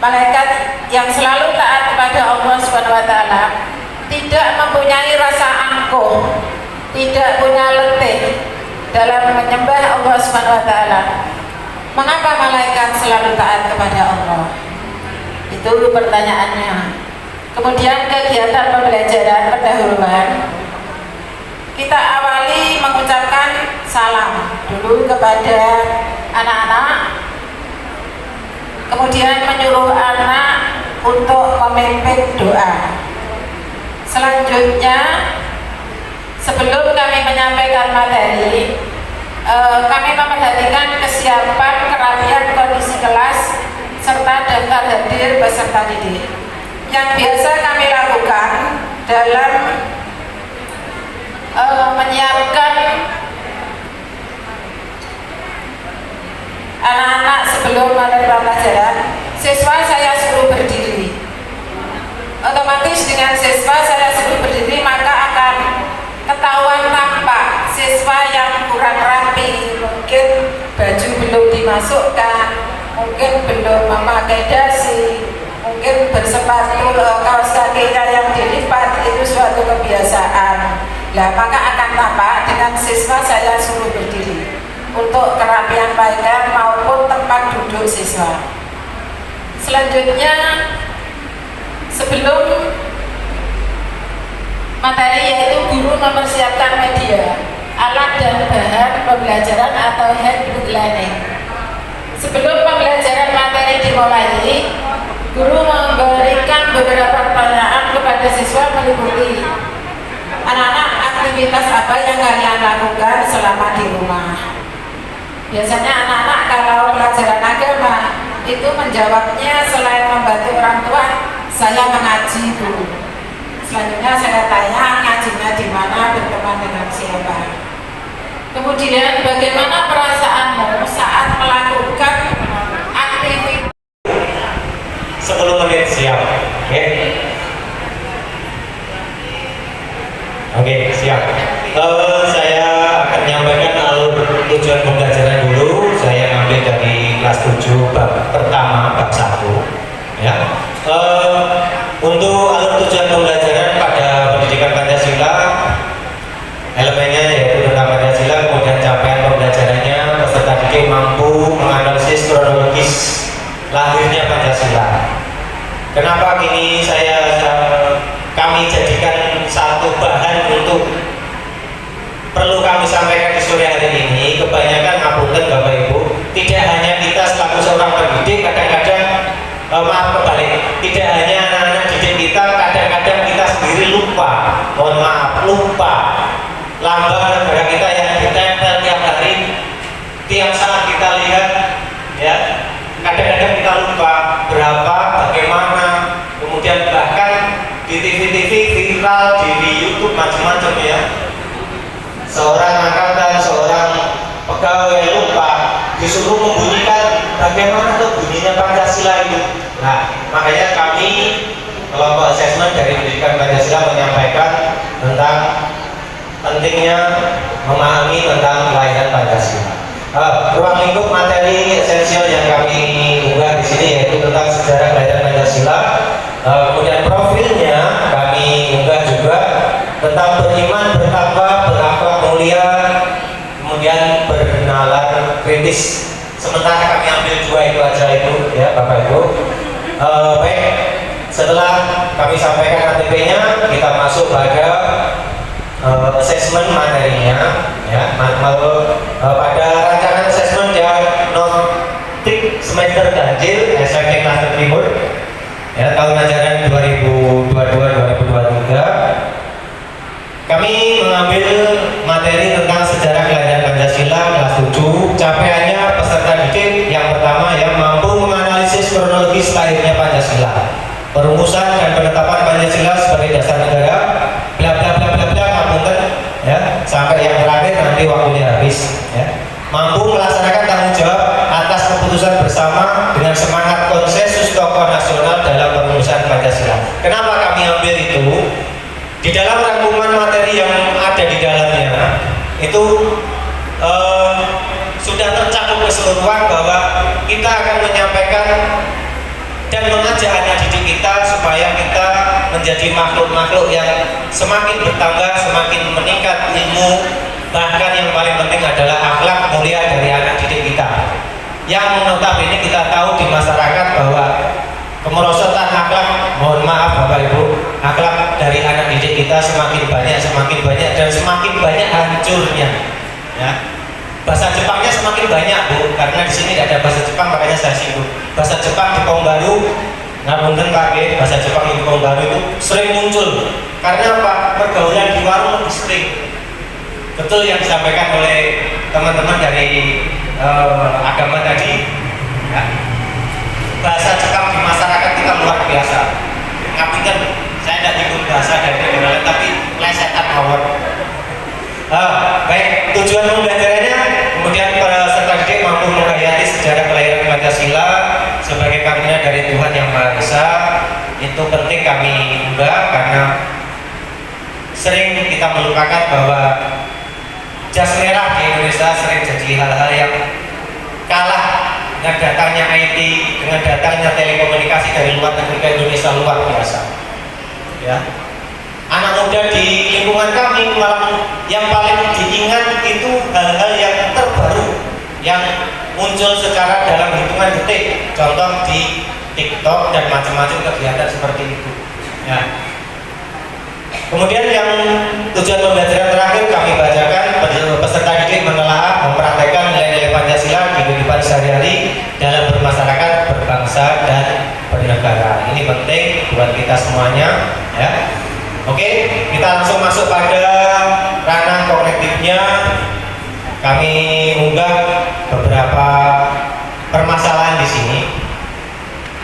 Speaker 3: Malaikat yang selalu taat kepada Allah SWT, tidak mempunyai rasa angkuh, tidak punya letih dalam menyembah Allah SWT. Mengapa malaikat selalu taat kepada Allah? Itu pertanyaannya. Kemudian kegiatan pembelajaran pendahuluan, kita awali mengucapkan salam dulu kepada anak-anak, kemudian menyuruh anak untuk memimpin doa. Selanjutnya, sebelum kami menyampaikan materi, kami memperhatikan kesiapan, kerapian kondisi kelas serta daftar hadir peserta didik. Yang biasa kami lakukan dalam menyiapkan anak-anak sebelum menerima dengan siswa saya suruh berdiri, maka akan ketahuan tampak siswa yang kurang rapi, mungkin baju belum dimasukkan, mungkin belum memakai dasi, mungkin bersepatu kaos kakinya yang dilipat, itu suatu kebiasaan. Nah, maka akan tampak dengan siswa saya suruh berdiri untuk kerapian pakaian maupun tempat duduk siswa. Selanjutnya, sebelum materi yaitu guru mempersiapkan media, alat dan bahan pembelajaran atau handbook learning. Sebelum pembelajaran materi dimulai, guru memberikan beberapa pertanyaan kepada siswa meliputi anak-anak, aktivitas apa yang kalian lakukan selama di rumah. Biasanya anak-anak kalau pelajaran agama itu menjawabnya selain membantu orang tua, saya mengaji Bu. Selanjutnya saya tanya ngajinya di mana, berteman dengan siapa. Kemudian bagaimana perasaanmu saat melakukan aktivitas?
Speaker 4: 10 menit siap. Oke. Oke, siap. Saya akan menyampaikan alur tujuan pembelajaran dulu. Saya ambil dari kelas 7 bab pertama, bab 1. Ya. Untuk alur tujuan pembelajaran pada pendidikan Pancasila, elemennya yaitu tentang Pancasila, kemudian capaian pembelajarannya, peserta didik mampu menganalisis kronologis lahirnya Pancasila. Kenapa kini kami jadikan satu bahan untuk perlu kami sampaikan di sore hari ini? Kebanyakan ngapunten Bapak Ibu, tidak hanya kita selaku seorang pendidik, kadang-kadang maaf kebalik, tidak hanya anak-anak didik kita, kadang-kadang kita sendiri lupa, mohon maaf, lupa lambang negara kita yang ditempel tiap hari, tiap saat kita lihat, ya. Kadang-kadang kita lupa berapa, bagaimana, kemudian bahkan di TV-TV viral, di YouTube macam-macam ya. Seorang angkatan, seorang pegawai lupa disuruh membunyikan bagaimana tuh bunyinya Pancasila itu. Nah, makanya kami kelompok asesmen dari pendidikan Pancasila menyampaikan tentang pentingnya memahami tentang kelahiran Pancasila. Ruang lingkup materi esensial yang kami unggah di sini yaitu tentang sejarah kelahiran Pancasila. Kemudian profilnya kami unggah juga tentang beriman, bertakwa, berakhlak mulia, kemudian bernalar kritis. Sementara kami ambil 2 itu aja itu ya Bapak Ibu. Baik, setelah kami sampaikan ATP-nya, kita masuk pada asesmen materinya ya. Pada rancangan asesmen diagnostik semester ganjil SMK Klaster Timur ya, tahun ajaran 2022-2023 kami mengambil materi tentang sejarah kelahiran Pancasila kelas 7. Capaiannya peserta didik yang pertama yang mampu menganalisis kronologis lahirnya Pancasila, perumusan dan penetapan Pancasila sebagai dasar negara, bla bla bla bla bla, ngapunten ya, sampai yang terakhir nanti waktunya habis ya. Mampu melaksanakan tanggung jawab atas keputusan bersama dengan semangat konsensus tokoh nasional dalam perumusan Pancasila. Kenapa kami ambil itu? Di dalam rangkuman materi yang ada di dalamnya itu sudah tercakup keseluruhan bahwa kita akan menyampaikan dan mengajak anak didik kita supaya kita menjadi makhluk-makhluk yang semakin bertambah, semakin meningkat ilmu, bahkan yang paling penting adalah akhlak mulia dari anak didik kita. Yang notabene kita tahu di masyarakat bahwa kemerosotan akhlak, mohon maaf Bapak Ibu, akhlak dari anak didik kita semakin banyak dan semakin banyak hancurnya. Ya. Bahasa Jepangnya semakin banyak Bu, karena di sini tidak ada bahasa Jepang makanya saya singgung. Bahasa Jepang di Pongbaru, ngapunten Pak, bahasa Jepang di Pongbaru itu sering muncul. Karena apa? Pergaulan di warung lebih sering. Betul yang disampaikan oleh teman-teman dari agama tadi. Ya. Bahasa Jepang di masyarakat kita luar biasa. Ngapunten, saya tidak nyinggung bahasa dari negara lain, tapi lesetan mawon. Baik, tujuan pembelajarannya kemudian para peserta didik mampu menghayati sejarah kelahiran Pancasila sebagai karunia dari Tuhan Yang Maha Esa itu penting kami unggah karena sering kita melupakan bahwa jas merah di Indonesia sering jadi hal-hal yang kalah dengan datangnya IT, dengan datangnya telekomunikasi dari luar negeri ke Indonesia luar biasa. Ya, anak muda di lingkungan kami malah yang paling diingat itu hal-hal yang terbaru yang muncul secara dalam hitungan detik, contoh di TikTok dan macam-macam kegiatan seperti itu. Ya. Kemudian yang tujuan pembelajaran terakhir kami bacakan, peserta didik menelaah mempraktekkan nilai-nilai Pancasila di kehidupan sehari-hari dalam bermasyarakat, berbangsa dan bernegara. Ini penting buat kita semuanya, ya. Oke, kita langsung masuk pada ranah kognitifnya. Kami unggah beberapa permasalahan di sini.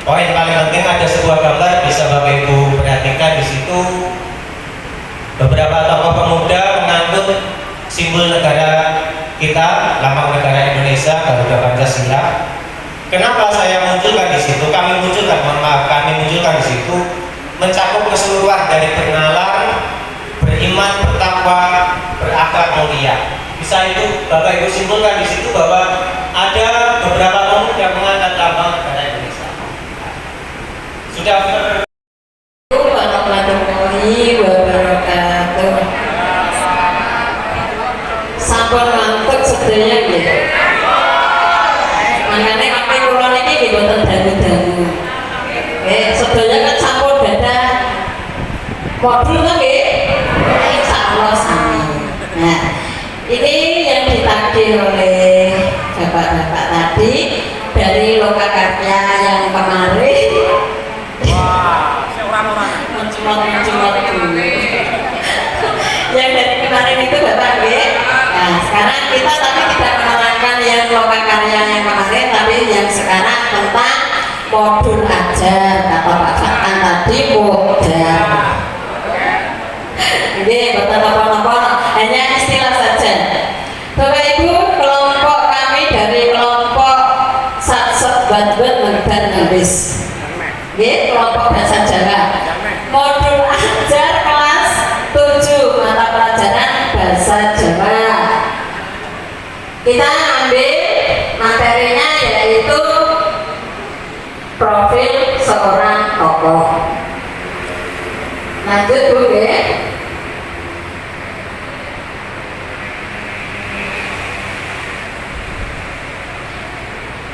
Speaker 4: Poin paling penting ada sebuah gambar, bisa Bapak Ibu perhatikan di situ. Beberapa tokoh pemuda mengangkut simbol negara kita, lambang negara Indonesia, Garuda Pancasila. Kenapa saya munculkan di situ? Kami munculkan di situ mencakup keseluruhan dari bernalar, beriman, bertakwa, berakhlak mulia. Bisa itu Bapak Ibu simpulkan di situ bahwa ada beberapa pemuda yang mengangkat lambang negara Indonesia. Sudah
Speaker 7: warahmatullahi wabarakatuh. Sampun ngantuk sedaya nggih. Mangkane kami kula niki nggih boten dangu-dangu. Sedaya kan sampun gadah modul to nggih. Insyaallah sami. Nah, ini yang ditagih oleh bapak-bapak tadi dari Lokakarya yang kemarin. Mencuat dulu. Yang dari kemarin itu Bapak nggih. Nah, sekarang kita tapi tidak menerangkan yang Lokakarya yang kemarin, tapi yang sekarang tentang modul ajar atau Pak Fatkan tadi modal. Nggih, boten apa-apa, hanya istilah saja. Bapak Ibu, kelompok kami dari kelompok Satset Banten Merban Habis. Nggih, kelompok bahasa Jawa. Modul ajar kelas 7 mata pelajaran bahasa Jawa. Kita ambil materinya yaitu profil seorang tokoh. Lanjut Bu nggih.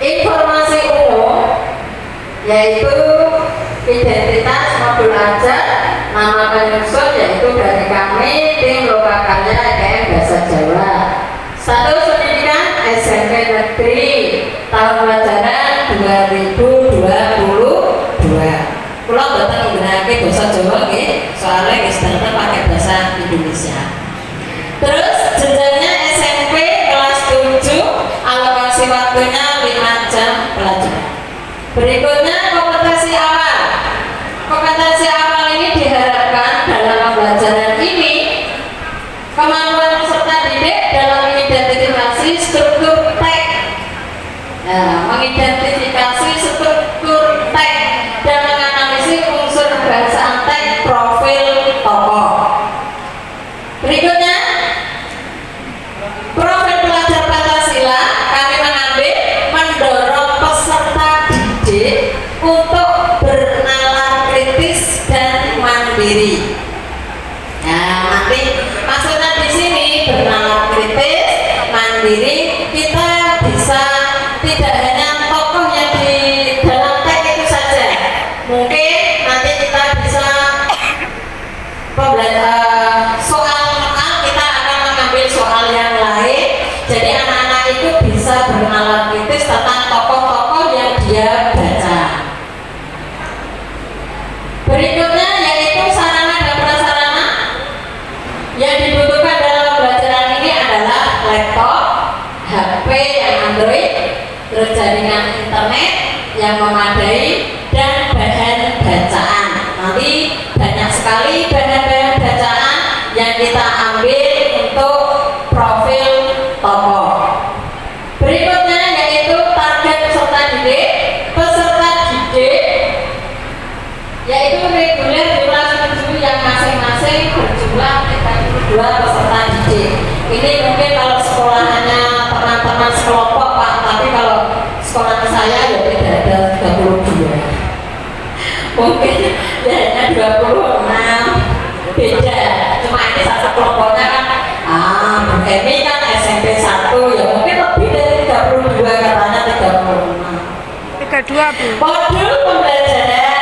Speaker 7: Informasi umum yaitu identitas modul ajar, nama penyusun yaitu dari kami tim Lokakarya EKM Bahasa Jawa. Status pendidikan SMP Negeri tahun pelajaran 2022. Kula boten nggunakake basa Jawa nggih, soalnya nggih sedanten pakai bahasa Indonesia. Terus jenjangnya SMP kelas 7, alokasi waktunya 5 jam pelajaran. Berikutnya kompetensi awal. Kompetensi awal ini diharapkan dalam pembelajaran ini kemampuan peserta didik dalam mengidentifikasi struktur teks. Nah, mengidentifikasi struktur teks dan menganalisis unsur bahasa teks profil tokoh. Berikutnya profil pelajar Pancasila kami mengambil mendorong peserta didik untuk bernalar kritis dan mandiri. Nah, nanti maksudnya di sini bernalar kritis, mandiri, kita bisa tidak hanya tokoh yang di dalam teks itu saja. Mungkin nanti kita bisa soal kita akan mengambil soal yang lain. Jadi anak-anak itu bisa bernalar kritis tentang tokoh-tokoh yang dia baca. Berikutnya yaitu sarana dan prasarana yang dibutuhkan dalam pembelajaran ini adalah laptop, HP yang Android, terus jaringan internet yang memadai dan bahan bacaan. Nanti banyak sekali bahan-bahan bacaan yang kita ambil untuk profil tokoh. Berikutnya yaitu target peserta didik. Peserta didik yaitu membuat peserta didik. Ini mungkin kalau sekolahannya teman-teman sekelompok Pak, tapi kalau sekolah saya ya tidak ada 32. Mungkin ya hanya 26, beda. Cuma ini satu kelompoknya kan, Bu Emi kan SMP 1, ya mungkin lebih dari 32, katanya 36.
Speaker 2: 32 Bu.
Speaker 7: Modul pembelajaran,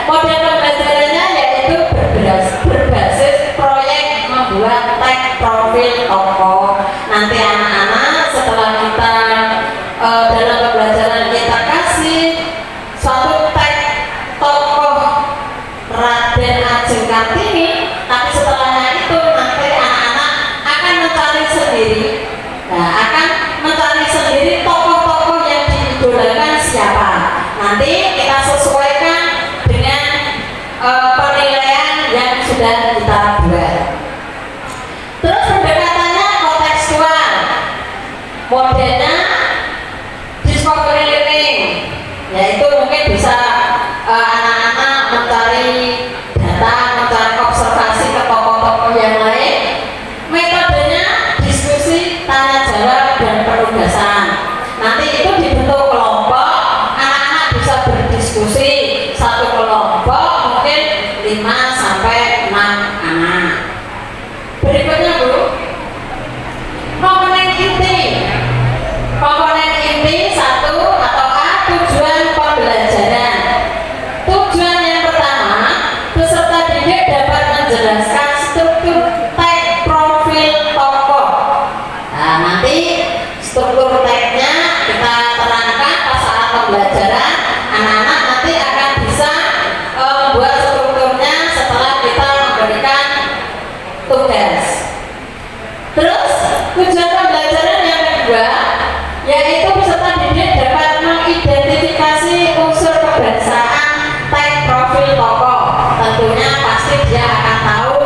Speaker 7: model pembelajarannya yaitu berbasis proyek membuat tag profil tokoh. Nanti anak-anak setelah kita dalam pembelajaran kita kasih suatu tag tokoh Raden Ajeng Kartini, tapi setelahnya itu nanti anak-anak akan mencari sendiri. Nah, akan mencari sendiri tokoh-tokoh yang diidolakan siapa. Nanti kita sesuaikan dengan penilaian yang sudah kita buat. Terus pendekatannya kontekstual, modelnya discovery learning, yaitu mungkin bisa anak-anak mencari data, mencari observasi ke tokoh-tokoh yang lain. Metodenya diskusi, tanya jawab, dan penugasan. Nanti itu dibentuk kelompok, anak-anak bisa berdiskusi satu kelompok mungkin 5 sampai 6 anak. Berikutnya Bu, komponen inti 1 atau A, tujuan pembelajaran. Tujuan yang pertama, peserta didik dapat menjelaskan struktur tag profil tokoh. Nah, nanti struktur tagnya kita terangkan pas saat pembelajaran. Anak-anak nanti akan bisa membuat strukturnya setelah kita memberikan tugas. Terus tujuan pembelajaran yang kedua, yaitu peserta didik dapat mengidentifikasi unsur kebangsaan tag profil tokoh. Tentunya pasti dia akan tahu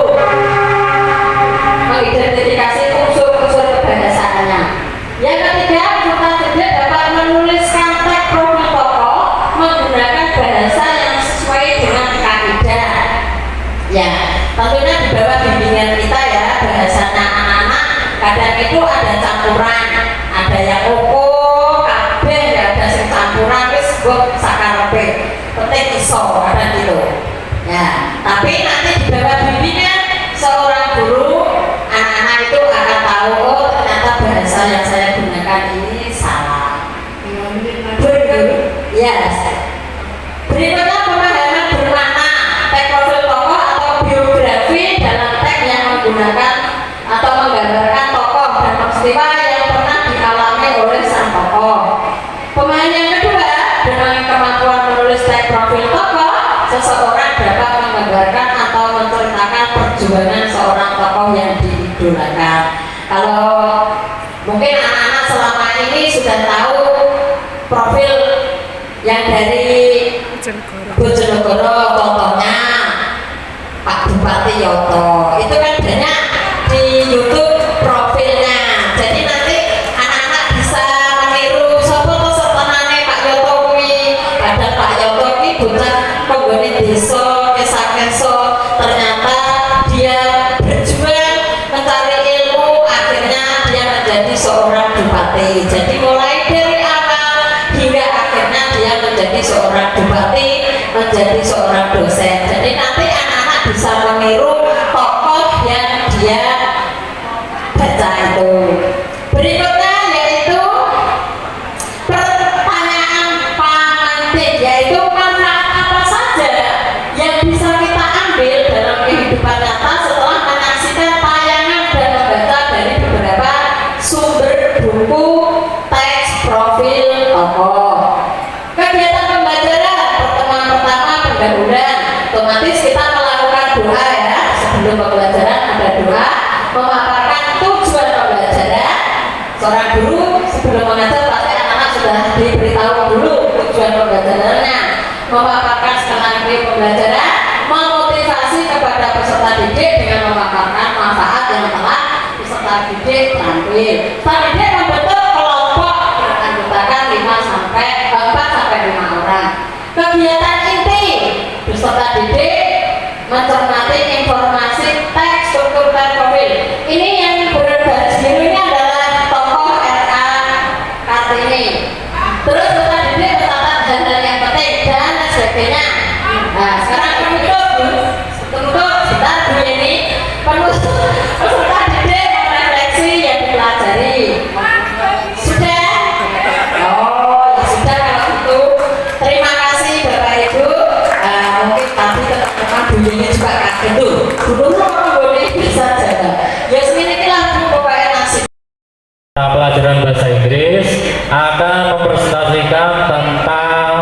Speaker 7: mengidentifikasi unsur-unsur kebangsaannya. Yang ketiga, peserta didik dapat menuliskan tag profil tokoh menggunakan bahasa yang sesuai dengan kaidah. Ya, tentunya di bawah bimbingan kita ya, bahasanya anak-anak kadang itu ada campuran, ada yang ukur, kabeh, ada yang campuran, wis mbok sakarepe, penting iso, kadang gitu. Ya, tapi nanti di bawah bimbingan seorang guru, anak-anak itu akan tahu, oh ternyata bahasa yang saya gunakan ini salah. Yes. Berikutnya pemahaman bermakna tag profil tokoh atau biografi dalam tag yang menggunakan atau menggambarkan tokoh dan peristiwa yang pernah dialami oleh sang tokoh. Pemahaman yang kedua, dengan kemampuan menulis tag profil tokoh, seseorang dapat menggambarkan atau menceritakan perjuangan seorang tokoh yang diidolakan. Kalau mungkin anak-anak selama ini sudah tahu profil yang dari Bojonegoro, contohnya Pak Bupati Yoto, itu kan banyak di YouTube profilnya. Jadi nanti anak-anak bisa meniru sopo to setenane Pak Yoto kuwi. Padahal Pak Yoto kuwi bocah penggone desa, kesa-keso, ternyata dia berjuang mencari ilmu, akhirnya dia menjadi seorang bupati. Jadi mulai dari awal hingga akhirnya dia menjadi seorang bupati, menjadi seorang dosen. Jadi nanti anak-anak bisa meniru tokoh yang dia baca itu. Berikutnya yaitu pertanyaan pengantin, yaitu manfaat apa saja yang bisa kita ambil dalam kehidupan nyata setelah menyaksikan tayangan dan membaca dari beberapa sumber buku teks profil tokoh. Kegiatan pembelajaran, pertemuan pertama pendahuluan, otomatis kita melakukan doa ya, sebelum pembelajaran ada doa, memaparkan tujuan pembelajaran. Seorang guru sebelum mengajar pasti anak-anak sudah diberitahu dulu tujuan pembelajarannya, memaparkan strategi pembelajaran, memotivasi kepada peserta didik dengan memaparkan manfaat yang telah peserta didik tampil. Peserta didik membentuk kelompok beranggotakan 4 sampai 5 orang. Kegiatan inti peserta didik mencermati informasi
Speaker 8: mata pelajaran bahasa Inggris akan mempresentasikan tentang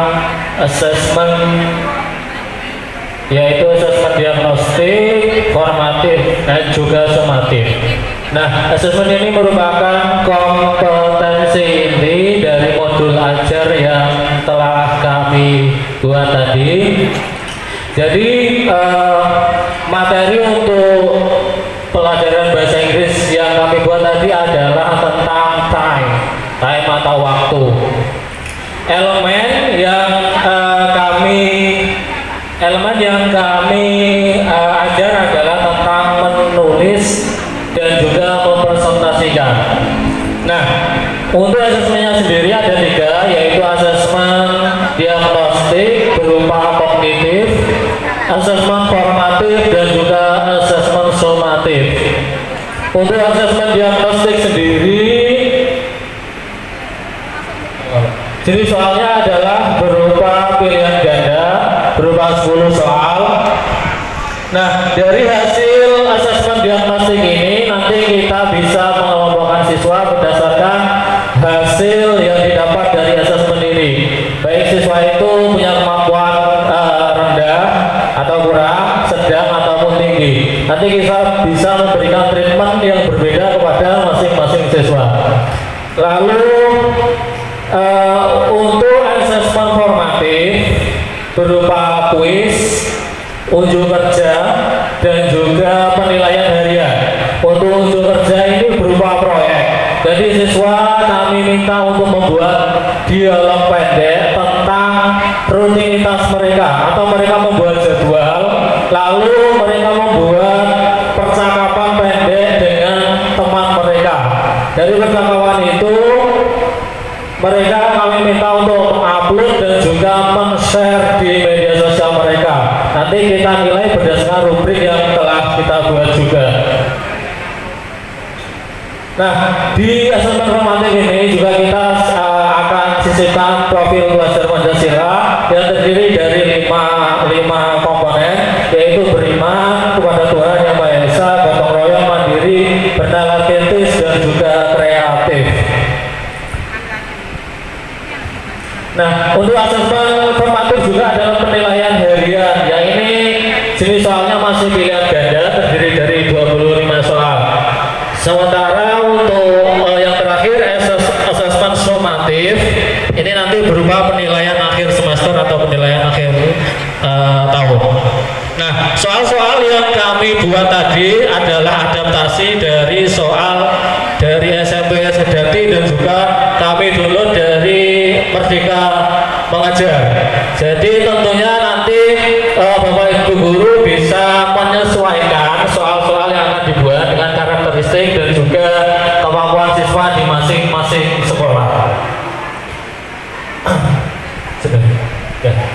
Speaker 8: asesmen, yaitu asesmen diagnostik, formatif, dan juga sumatif. Nah, asesmen ini merupakan kompetensi inti dari modul ajar yang telah kami buat tadi. Jadi materi untuk pelajaran bahasa Inggris yang kami buat tadi adalah tentang time atau waktu. Elemen yang kami ajar adalah tentang menulis dan juga mempresentasikan. Nah, untuk asesmennya sendiri ada 3, yaitu asesmen diagnostik berupa kognitif, asesmen formatif, dan juga asesmen sumatif. Untuk asesmen diagnostik sendiri, jadi soalnya adalah berupa pilihan ganda, berupa 10 soal. Nah, dari hasil asesmen diagnostik ini nanti kita bisa mengelompokkan siswa berdasarkan hasil yang didapat dari asesmen ini. Baik siswa itu punya kemampuan rendah atau kurang, sedang ataupun tinggi. Nanti kita bisa memberikan treatment yang berbeda kepada masing-masing siswa. Lalu untuk asesmen formatif berupa kuis, unjuk kerja, dan juga penilaian harian. Untuk unjuk kerja ini berupa proyek. Jadi siswa kami minta untuk membuat dialog pendek tentang rutinitas mereka, atau mereka membuat jadwal, lalu mereka membuat percakapan pendek dengan teman mereka. Dari percakapan itu mereka kami minta untuk upload dan juga men-share di media sosial mereka. Nanti kita nilai berdasarkan rubrik yang telah kita buat juga. Nah, di asesmen formatif ini juga kita akan sisipkan profil belajar Pancasila yang terdiri dari 5 komponen, yaitu beriman kepada Tuhan Yang Maha Esa, gotong royong, mandiri, bernalar kritis, dan juga kreatif. Nah, untuk asesmen formatif juga adalah penilaian harian. Yang ini jenis soalnya masih pilihan ganda, terdiri dari 25 soal. Sementara untuk yang terakhir asesmen sumatif, ini nanti berupa penilaian akhir semester atau penilaian akhir tahun. Nah, soal-soal yang kami buat tadi adalah adaptasi dari soal dari SMP Sedati dan juga kami download dari Merdeka Mengajar. Jadi tentunya nanti Bapak Ibu guru bisa menyesuaikan soal-soal yang akan dibuat dengan karakteristik dan juga kemampuan siswa di masing-masing sekolah.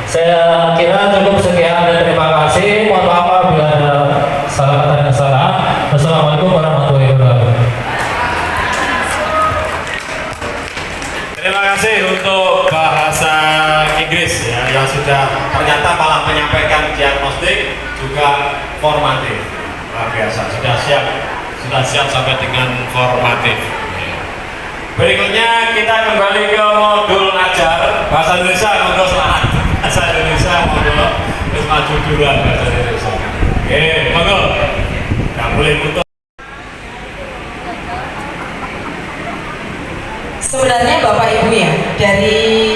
Speaker 8: Saya kira cukup sekian dan terima kasih. Mohon maaf apabila ada salah dan kesalahan. Wassalamualaikum warahmatullahi wabarakatuh.
Speaker 1: Terima kasih untuk bahasa Inggris ya, yang sudah ternyata malah menyampaikan diagnostik juga formatif. Luar biasa, sudah siap sampai dengan formatif. Berikutnya kita kembali ke modul ajar bahasa Indonesia. Monggo selamat bahasa Indonesia, monggo terus maju duluan bahasa Indonesia. Oke, monggo. Nggak boleh putus.
Speaker 3: Sebenarnya Bapak Ibu ya, dari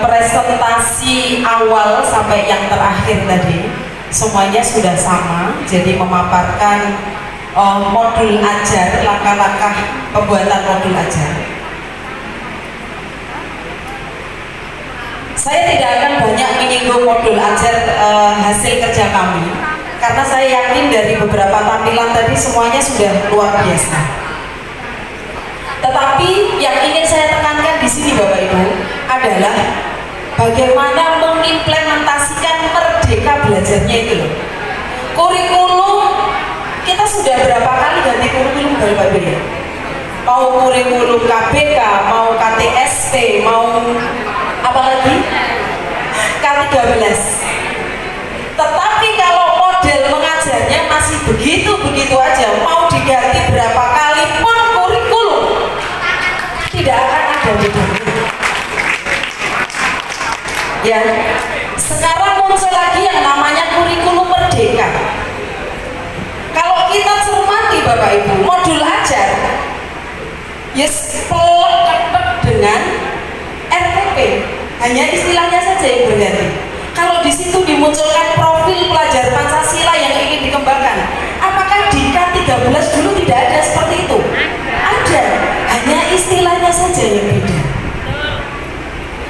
Speaker 3: presentasi awal sampai yang terakhir tadi semuanya sudah sama, jadi memaparkan modul ajar, langkah-langkah pembuatan modul ajar. Saya tidak akan banyak menyinggung modul ajar hasil kerja kami, karena saya yakin dari beberapa tampilan tadi semuanya sudah luar biasa. Tetapi yang ingin saya tekankan di sini Bapak Ibu adalah bagaimana mengimplementasikan merdeka belajarnya itu loh. Kurikulum, kita sudah berapa kali ganti kurikulum Bapak Ibu ya? Mau kurikulum KBK, mau KTSP, mau apa lagi? K13. Tetapi kalau model mengajarnya masih begitu-begitu aja, mau diganti berapa kali pun kurikulum Ya, sekarang muncul lagi yang namanya kurikulum merdeka. Kalau kita cermati Bapak Ibu, modul ajar yes pelek dengan RPP, hanya istilahnya saja yang berganti. Kalau di situ dimunculkan profil pelajar Pancasila yang ingin dikembangkan, apakah di K13 dulu tidak ada seperti itu? Ada, hanya istilahnya saja yang beda.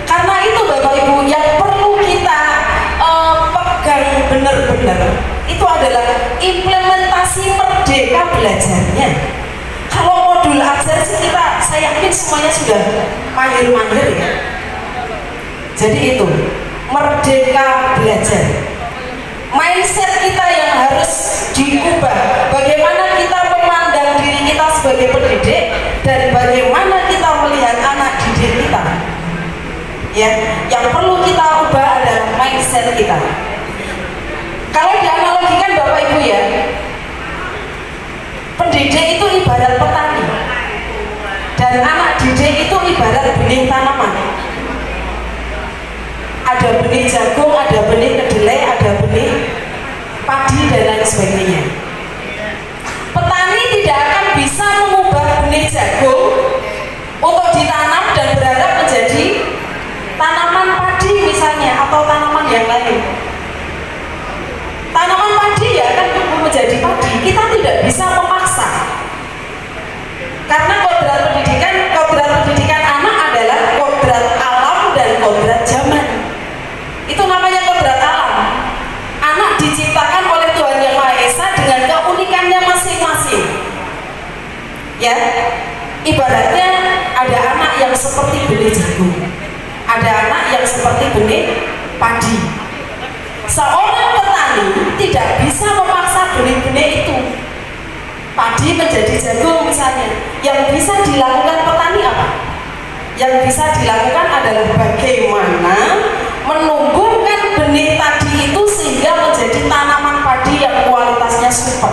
Speaker 3: Karena itu Bapak Ibu yang perlu kita pegang benar-benar itu adalah implementasi merdeka belajarnya. Kalau modul ajar sih saya yakin semuanya sudah mahir-mahir ya. Jadi itu merdeka belajar. Mindset kita yang harus diubah. Bagaimana kita memandang diri kita sebagai pendidik dan bagaimana kita melihat anak didik kita. Ya, yang perlu kita ubah adalah mindset kita. Kalau dianalogikan Bapak Ibu ya, pendidik itu ibarat petani dan anak didik itu ibarat benih tanaman. Ada benih jagung, ada benih kedelai, ada benih padi dan lain sebagainya. Petani tidak akan bisa mengubah benih jagung untuk ditanam dan berharap menjadi tanaman padi misalnya atau tanaman yang lain. Tanaman padi ya akan tumbuh menjadi padi. Kita tidak bisa memaksa. Karena kodrat pendidikan anak adalah kodrat alam dan kodrat zaman. Itu namanya kodrat alam. Anak diciptakan oleh Tuhan Yang Maha Esa dengan keunikannya masing-masing. Ya, ibaratnya ada anak yang seperti benih jagung, ada anak yang seperti benih padi. Seorang petani tidak bisa memaksa benih-benih itu padi menjadi jagung misalnya. Yang bisa dilakukan petani apa? Yang bisa dilakukan adalah bagaimana menumbuhkan benih tadi itu sehingga menjadi tanaman padi yang kualitasnya super,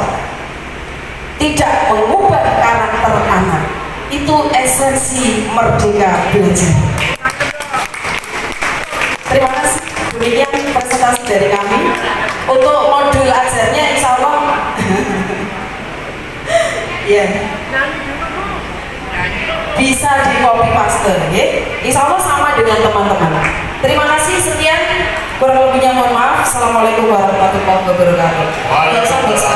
Speaker 3: tidak mengubah karakter anak. Itu esensi merdeka belajar. Terima kasih. Demikian presentasi dari kami. Untuk modul ajarnya insya Allah ya bisa di copy paste ya. Insya Allah sama dengan teman-teman. Terima kasih, sekian, kurang lebihnya mohon maaf. Assalamualaikum warahmatullahi wabarakatuh.
Speaker 1: Waalaikumsalam.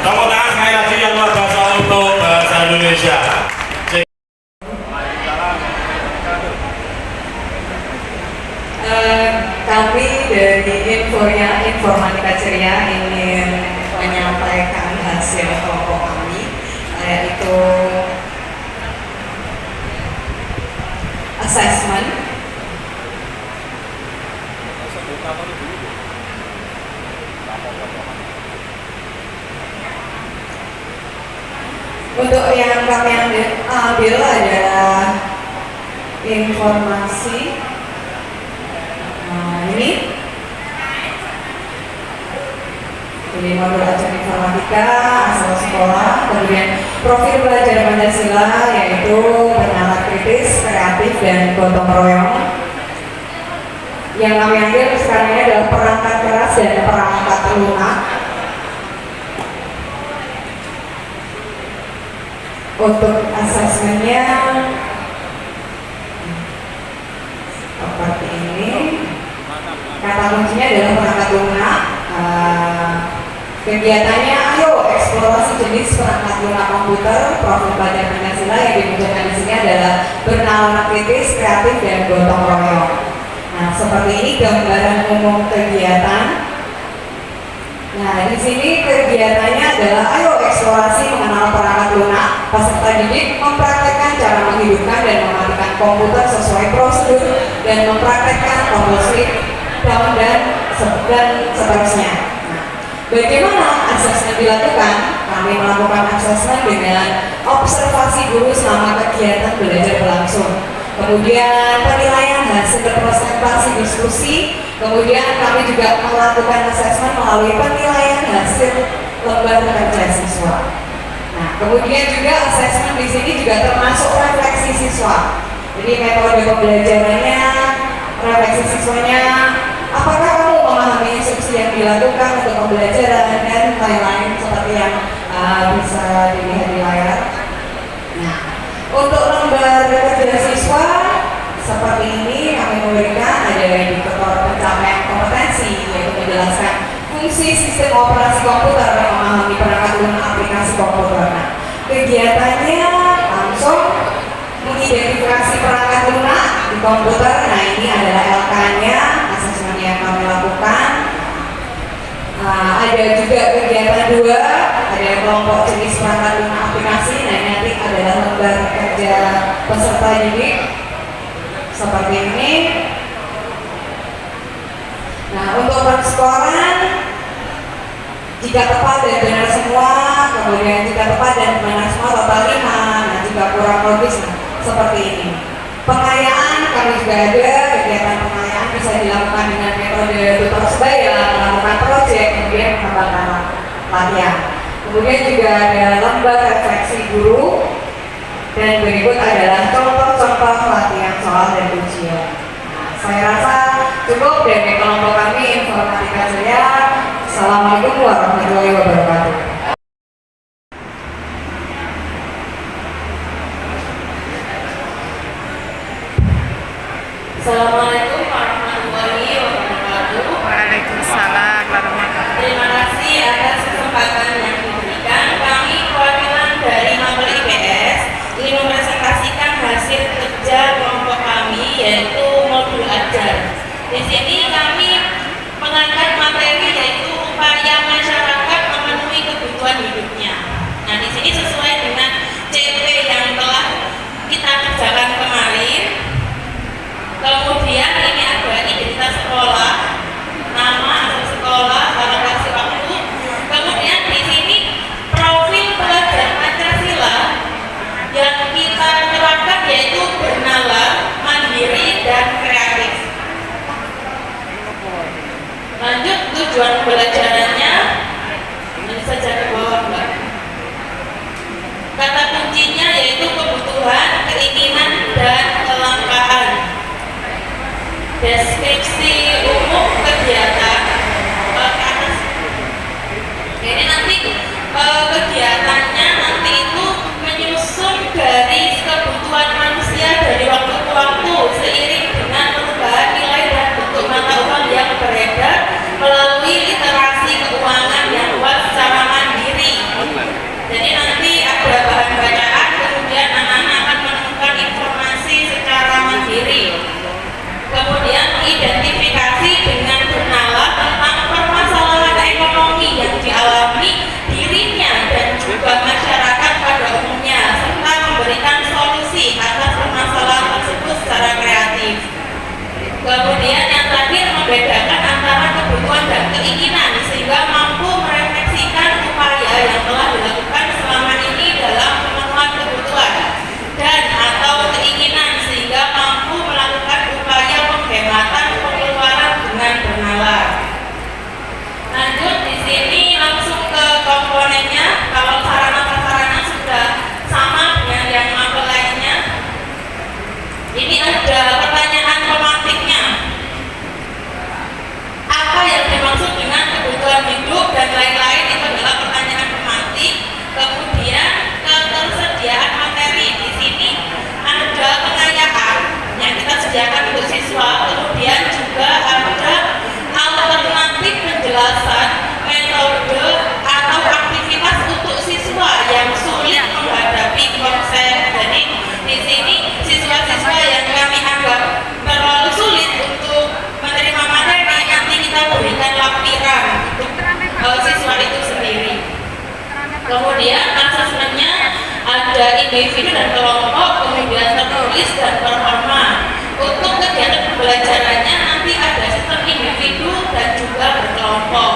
Speaker 1: Tepuk tangan sekali lagi yang luar biasa untuk bahasa Indonesia.
Speaker 7: Kami dari Informatika Ceria ingin menyampaikan hasil kelompok kami, yaitu assessment. Untuk yang kami ambil adalah informasi ini modul ajar informatika asal sekolah, kemudian profil pelajar Pancasila yaitu bernalar kritis, kreatif, dan gotong royong. Yang kami ambil sekarang ini adalah perangkat keras dan perangkat lunak. Untuk asesmennya seperti ini. Kata kuncinya adalah perangkat lunak. Kegiatannya ayo eksplorasi jenis perangkat lunak komputer. Profil pelajar Pancasila yang dimunculkan di sini adalah bernalar kritis, kreatif, dan gotong royong. Nah, seperti ini gambaran umum kegiatan. Nah, di sini kegiatannya adalah ayo eksplorasi mengenal perangkat lunak. Peserta didik mempraktekkan cara menghidupkan dan mematikan komputer sesuai prosedur dan mempraktekkan tombol sleep, down, dan seterusnya. Nah, bagaimana asesmen dilakukan? Kami melakukan asesmen dengan observasi guru selama kegiatan belajar berlangsung. Kemudian penilaian hasil presentasi diskusi. Kemudian kami juga melakukan asesmen melalui penilaian hasil lembar kerja siswa. Nah, kemudian juga asesmen di sini juga termasuk refleksi siswa. Jadi metode pembelajarannya refleksi siswanya, apakah kamu memahami instruksi yang dilakukan untuk pembelajaran dan lain-lain seperti yang bisa dilihat di layar. Nah, untuk lembar kerja siswa seperti ini kami memberikan ada indikator pencapaian kompetensi, yaitu menjelaskan fungsi sistem operasi komputer dan memahami perangkat lunak aplikasi komputer. Nah, kegiatannya langsung mengidentifikasi perangkat lunak di komputer. Nah, ini adalah LK-nya, asesmen yang kami lakukan. Ada juga kegiatan 2, ada kelompok jenis perangkat lunak aplikasi. Nah, ini nanti adalah lembar kerja peserta didik seperti ini. Nah, untuk perskoran, jika tepat dan benar semua, kemudian jika tepat dan benar semua total 5. Nah, jika kurang logis, nah, seperti ini. Pengayaan kami juga ada, kegiatan pengayaan bisa dilakukan dengan metode tutor sebaya, melakukan proyek, kemudian mengembangkan latihan. Kemudian juga ada lembar refleksi guru, dan berikut adalah contoh-contoh latihan soal dan ujian. Nah, saya rasa cukup dari kelompok kami informatika saya. Assalamualaikum warahmatullahi wabarakatuh. Assalamualaikum warahmatullahi wabarakatuh.
Speaker 2: Waalaikumsalam warahmatullahi wabarakatuh.
Speaker 7: Terima kasih atas kesempatan yang diberikan. Kami perwakilan dari Mabel IPS ingin mempresentasikan hasil kerja kelompok kami, yaitu modul ajar. Di sini kami mengangkat materi yaitu upaya masyarakat memenuhi kebutuhan hidupnya. Nah, di sini sesuai dengan CP yang telah kita kerjakan kemarin. Kemudian ini ada identitas sekolah, nama asal sekolah, alokasi waktu. Kemudian di sini profil pelajar Pancasila yang kita terapkan yaitu bernalar, mandiri, dan kreatif. Lanjut tujuan pembelajarannya, ini saja ke bawah Mbak. Kata kuncinya yaitu kebutuhan, keinginan, dan kelangkaan. Deskripsi umum kegiatan ke atas. Jadi nanti kegiatannya nanti itu menyusun garis kebutuhan manusia dari waktu ke waktu seiring dengan perubahan nilai dan bentuk mata uang yang beredar melalui literasi keuangan yang luas secara mandiri. Jadi nanti ada bahan bacaan, kemudian anak-anak akan menemukan informasi secara mandiri. Kemudian identifikasi dengan bernalar tentang permasalahan ekonomi yang dialami dirinya dan juga masyarakat pada umumnya, serta memberikan solusi atas permasalahan tersebut secara kreatif. Kemudian yang terakhir, membedakan antara kebutuhan dan keinginan sehingga mampu merefleksikan upaya yang telah dilakukan selama ini dalam pemenuhan kebutuhan dan atau keinginan sehingga mampu melakukan upaya penghematan pengeluaran dengan bernalar. Lanjut di sini langsung ke komponennya. Kalau sarana prasarana sudah sama dengan yang mapel lainnya. Ini ada pertanyaan pemantiknya. Apa yang dimaksud dengan kebutuhan hidup dan lain-lain, itu adalah pertanyaan pemantik. Kemudian ketersediaan materi, di sini ada pengayaan yang kita sediakan untuk siswa, kemudian juga ada alternatif penjelasan metode atau aktivitas untuk siswa yang sulit menghadapi konsep. Jadi di sini siswa-siswa yang kami anggap terlalu sulit untuk menerima materi, nanti kita berikan lampiran untuk siswa itu sendiri. Kemudian asesmennya ada individu dan kelompok, kemudian tertulis dan performa. Untuk kegiatan pembelajarannya nanti ada sistem individu dan juga berkelompok.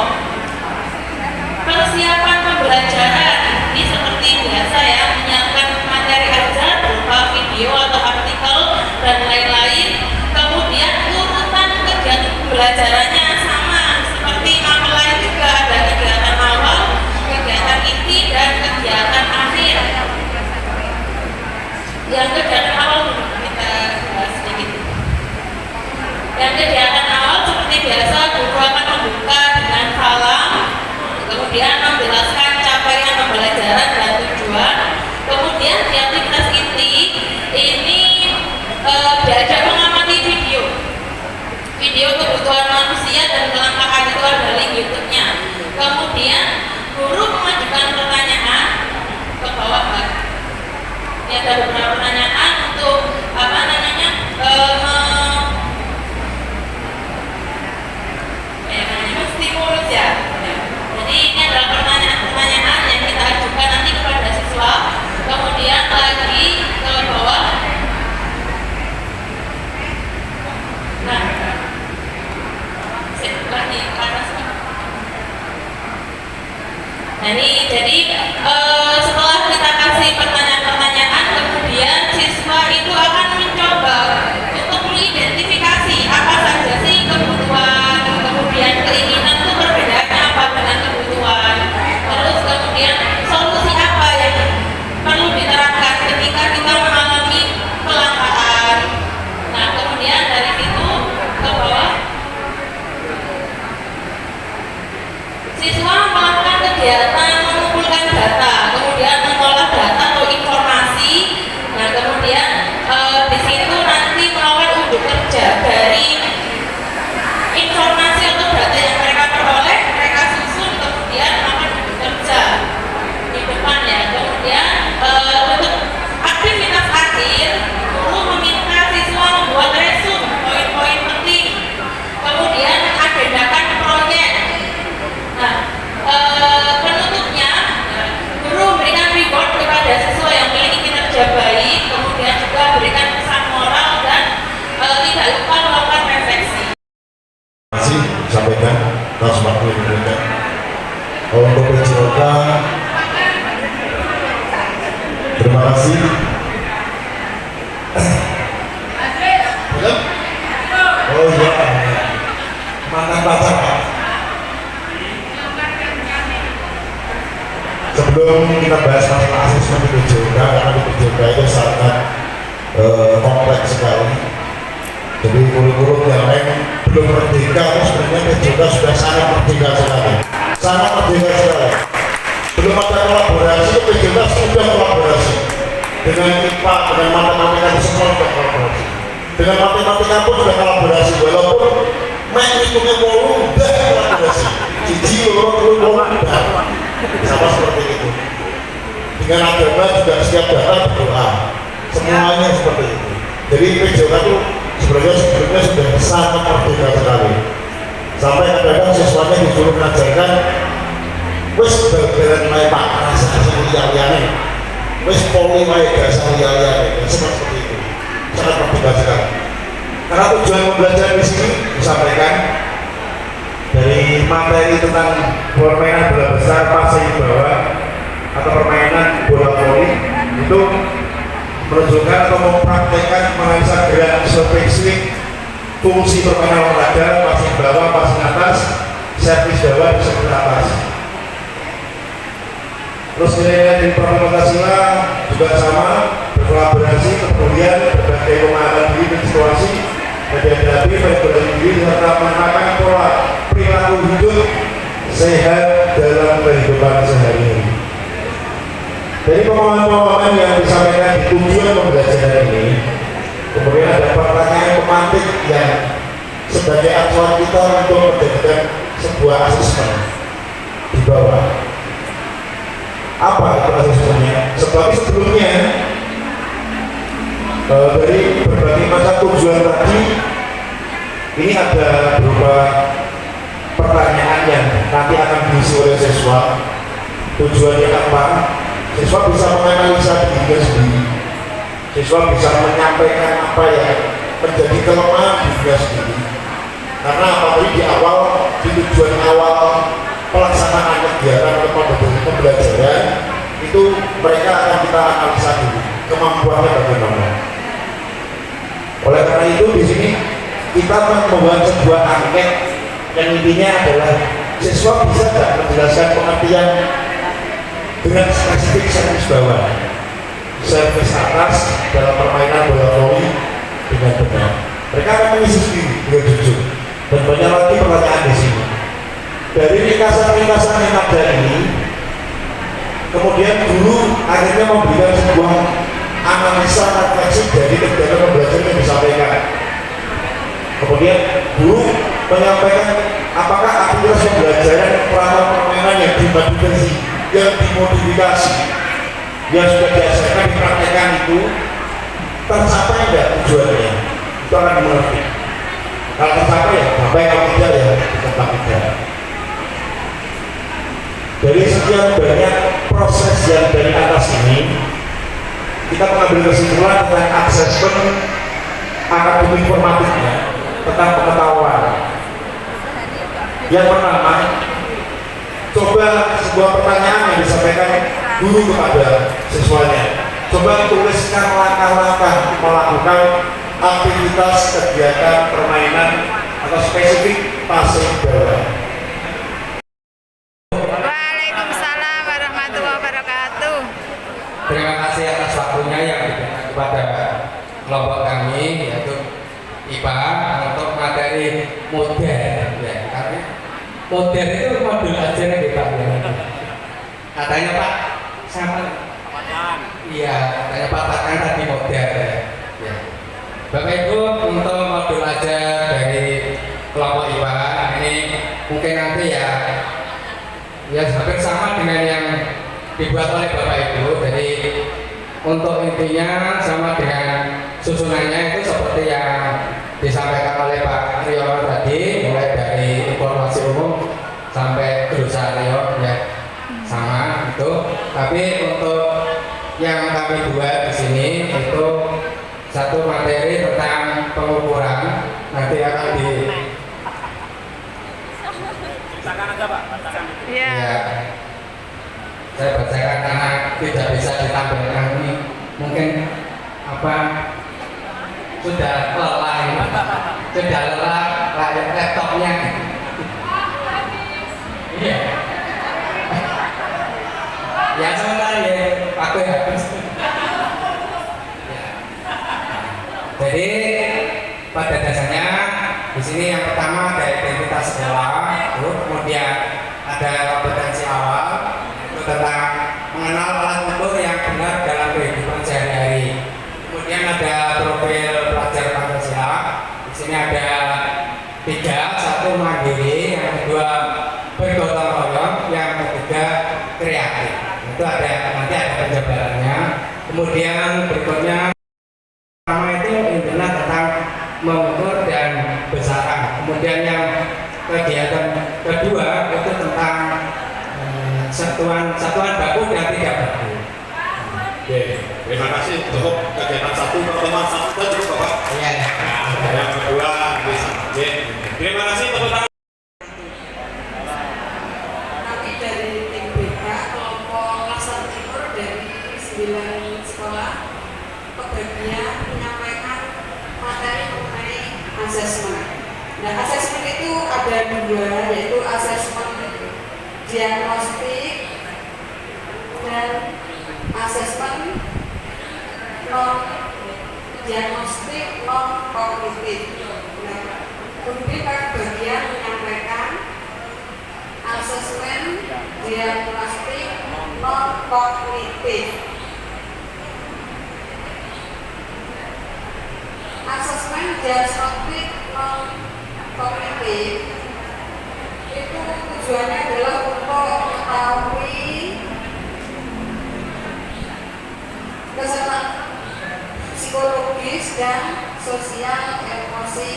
Speaker 7: Persiapan pembelajaran ini seperti biasa ya, menyiapkan materi ajar berupa video atau artikel dan lain-lain. Kemudian urutan kegiatan pembelajarannya sama seperti mapel lain, juga ada kegiatan awal, kegiatan inti, dan kegiatan akhir. Yang kegiatan awal kita bahas sedikit.
Speaker 5: kurikulum yang lain belum merdeka, sebenarnya juga sudah sangat merdeka sekali, sangat merdeka sekali. Belum ada kolaborasi, PJK sudah kolaborasi dengan IPA, dengan matematika itu semua sudah kolaborasi, dengan matematika pun sudah kolaborasi, walaupun hitungnya mau udah kolaborasi, cici lu udah sama seperti itu. Dengan agama juga setiap data berdoa, semuanya seperti itu. Jadi PJK itu sebelumnya sudah sangat merdeka sekali, sampai kadang-kadang siswanya disuruh mengajarkan wis bal-balan wae Pak rasa liya-liyane, wis poli wae dasar liya-liyane, seperti itu. Sangat merdeka sekali. Karena tujuan pembelajaran di sini disampaikan dari materi tentang permainan bola besar, passing bawah atau permainan bola voli itu menunjukkan atau mempraktekkan menganalisa gerak swing, fungsi permainan olahraga, passing bawah, passing atas, servis bawah, servis atas. Terus nilai-nilai dari program Pancasila juga sama, berkolaborasi, kemudian berbagai pemahaman diri dan situasi, menghadapi perbedaan diri serta menerapkan pola perilaku hidup sehat dalam kehidupan sehari-hari. Dari pemahaman-pemahaman yang disampaikan di tujuan pembelajaran ini, kemudian ada pertanyaan pemantik yang sebagai acuan kita untuk menjadikan sebuah asesmen di bawah. Apa itu asesmennya? Sebab sebelumnya dari berbagai macam tujuan tadi ini ada beberapa pertanyaan yang nanti akan diisi oleh siswa. Tujuannya apa? Siswa bisa menganalisa dirinya sendiri, siswa bisa menyampaikan apa yang menjadi kelemahan dirinya sendiri. Karena apalagi di awal, di tujuan awal pelaksanaan kegiatan atau pembelajaran itu mereka akan kita analisa dulu kemampuannya bagaimana. Oleh karena itu di sini kita membuat sebuah angket yang intinya adalah siswa bisa tidak menjelaskan pengertian dengan spesifik servis bawah, servis atas dalam permainan bola voli dengan benar. Mereka akan mengisi sendiri dengan jujur. Dan banyak lagi pertanyaan di sini. Dari ringkasan-ringkasan yang ada ini, kemudian guru akhirnya memberikan sebuah analisa refleksi dari kegiatan pembelajaran yang disampaikan. Kemudian guru menyampaikan apakah aktivitas pembelajaran peralatan permainan yang dimodifikasi, yang dimodifikasi, yang sudah diajarkan dipraktekkan itu tercapai tidak tujuannya, itu akan mengerti. Kalau tercapai ya sampai, kalau tidak ya tetap tidak. Dari sekian banyak proses yang dari atas ini, kita mengambil kesimpulan tentang asesmen akademik formatifnya, tentang pengetahuan. Yang pertama, coba sebuah pertanyaan yang disampaikan guru kepada siswanya. Coba tuliskan langkah-langkah melakukan aktivitas kegiatan permainan atau spesifik passing bawah.
Speaker 2: Waalaikumsalam warahmatullahi wabarakatuh.
Speaker 9: Terima kasih atas waktunya yang diberikan kepada kelompok kami, yaitu IPA untuk materi modern. Ya, karena modern itu modul aja nih Pak. Katanya Pak, sama. Iya, katanya Pak Tatang tadi modern. Ya. Bapak Ibu, untuk modul aja dari kelompok IPA ini mungkin nanti ya hampir sama dengan yang dibuat oleh Bapak Ibu. Jadi untuk intinya sama dengan susunannya itu seperti yang disampaikan oleh Pak Riono tadi, mulai dari informasi umum sampai Grusario ya sama itu. Tapi untuk yang kami buat di sini itu satu materi tentang pengukuran, nanti akan di ceritakan aja Pak.
Speaker 2: Iya.
Speaker 9: Ya, saya bacakan karena tidak bisa ditampilkan ini mungkin apa sudah lelah laptopnya. Iya. Ya sebentar ya, aku habis. Jadi pada dasarnya sini yang pertama ada identitas sekolah, kemudian ada kompetensi awal, itu tentang mengenal alat ukur yang benar dalam kehidupan sehari-hari. Kemudian ada profil pelajar Pancasila. Di sini ada 3, 1 mandiri, yang kedua bergotong royong, yang ketiga kreatif. Itu ada nanti ada penjabarannya. Kemudian berikutnya pertama itu intinya tentang mengukur dan besaran. Kemudian yang kegiatan kedua itu tentang satuan baku dan tidak baku.
Speaker 10: Oke, terima kasih untuk kegiatan 1 pertemuan 1 tadi Bapak.
Speaker 9: Iya.
Speaker 10: Nah, yang kedua bisa. Oke, terima kasih tepuk tangan.
Speaker 7: Kami dari tim BK kelompok Laksar Timur dari 9 sekolah kebagian menyampaikan materi mengenai asesmen. Nah, asesmen itu ada 2, yaitu asesmen diagnostik dan asesmen non diagnostik non kognitif. Nah, kemudian bagian menyampaikan asesmen diagnostik non kognitif. Asesmen diagnostik non kognitif itu tujuannya adalah untuk mengetahui kesehatan psikologis dan sosial emosi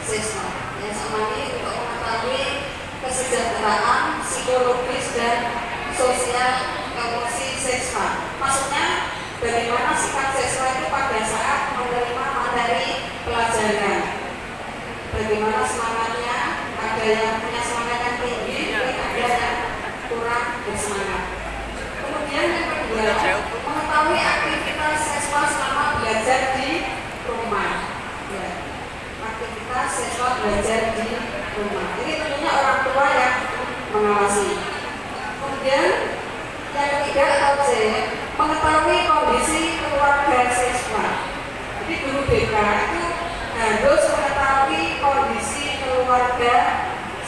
Speaker 7: siswa. Yang sama ini untuk mengetahui kesejahteraan psikologis dan sosial emosi siswa. Maksudnya bagaimana sikap siswa itu pada saat menerima materi pelajaran. Bagaimana semangatnya, ada yang punya semangat yang tinggi, ada yang kurang bersemangat. Kemudian yang kedua, mengetahui aktivitas siswa selama belajar di rumah. Ya, aktivitas siswa belajar di rumah. Ini tentunya orang tua yang mengawasi. Kemudian yang ketiga atau C, mengetahui kondisi keluarga siswa. Jadi guru BK itu harus mengetahui kondisi keluarga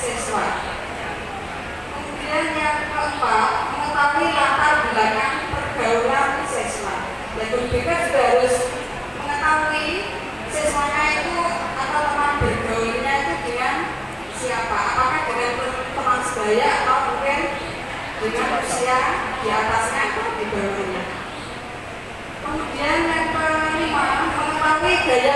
Speaker 7: siswa. Kemudian yang keempat, mengetahui latar belakang pergaulan siswa. Dan guru BK juga harus mengetahui siswanya itu atau teman bergaulnya itu dengan siapa. Apakah dengan teman sebaya atau mungkin dengan usia di atasnya atau di bawahnya. Kemudian yang kelima, mengetahui gaya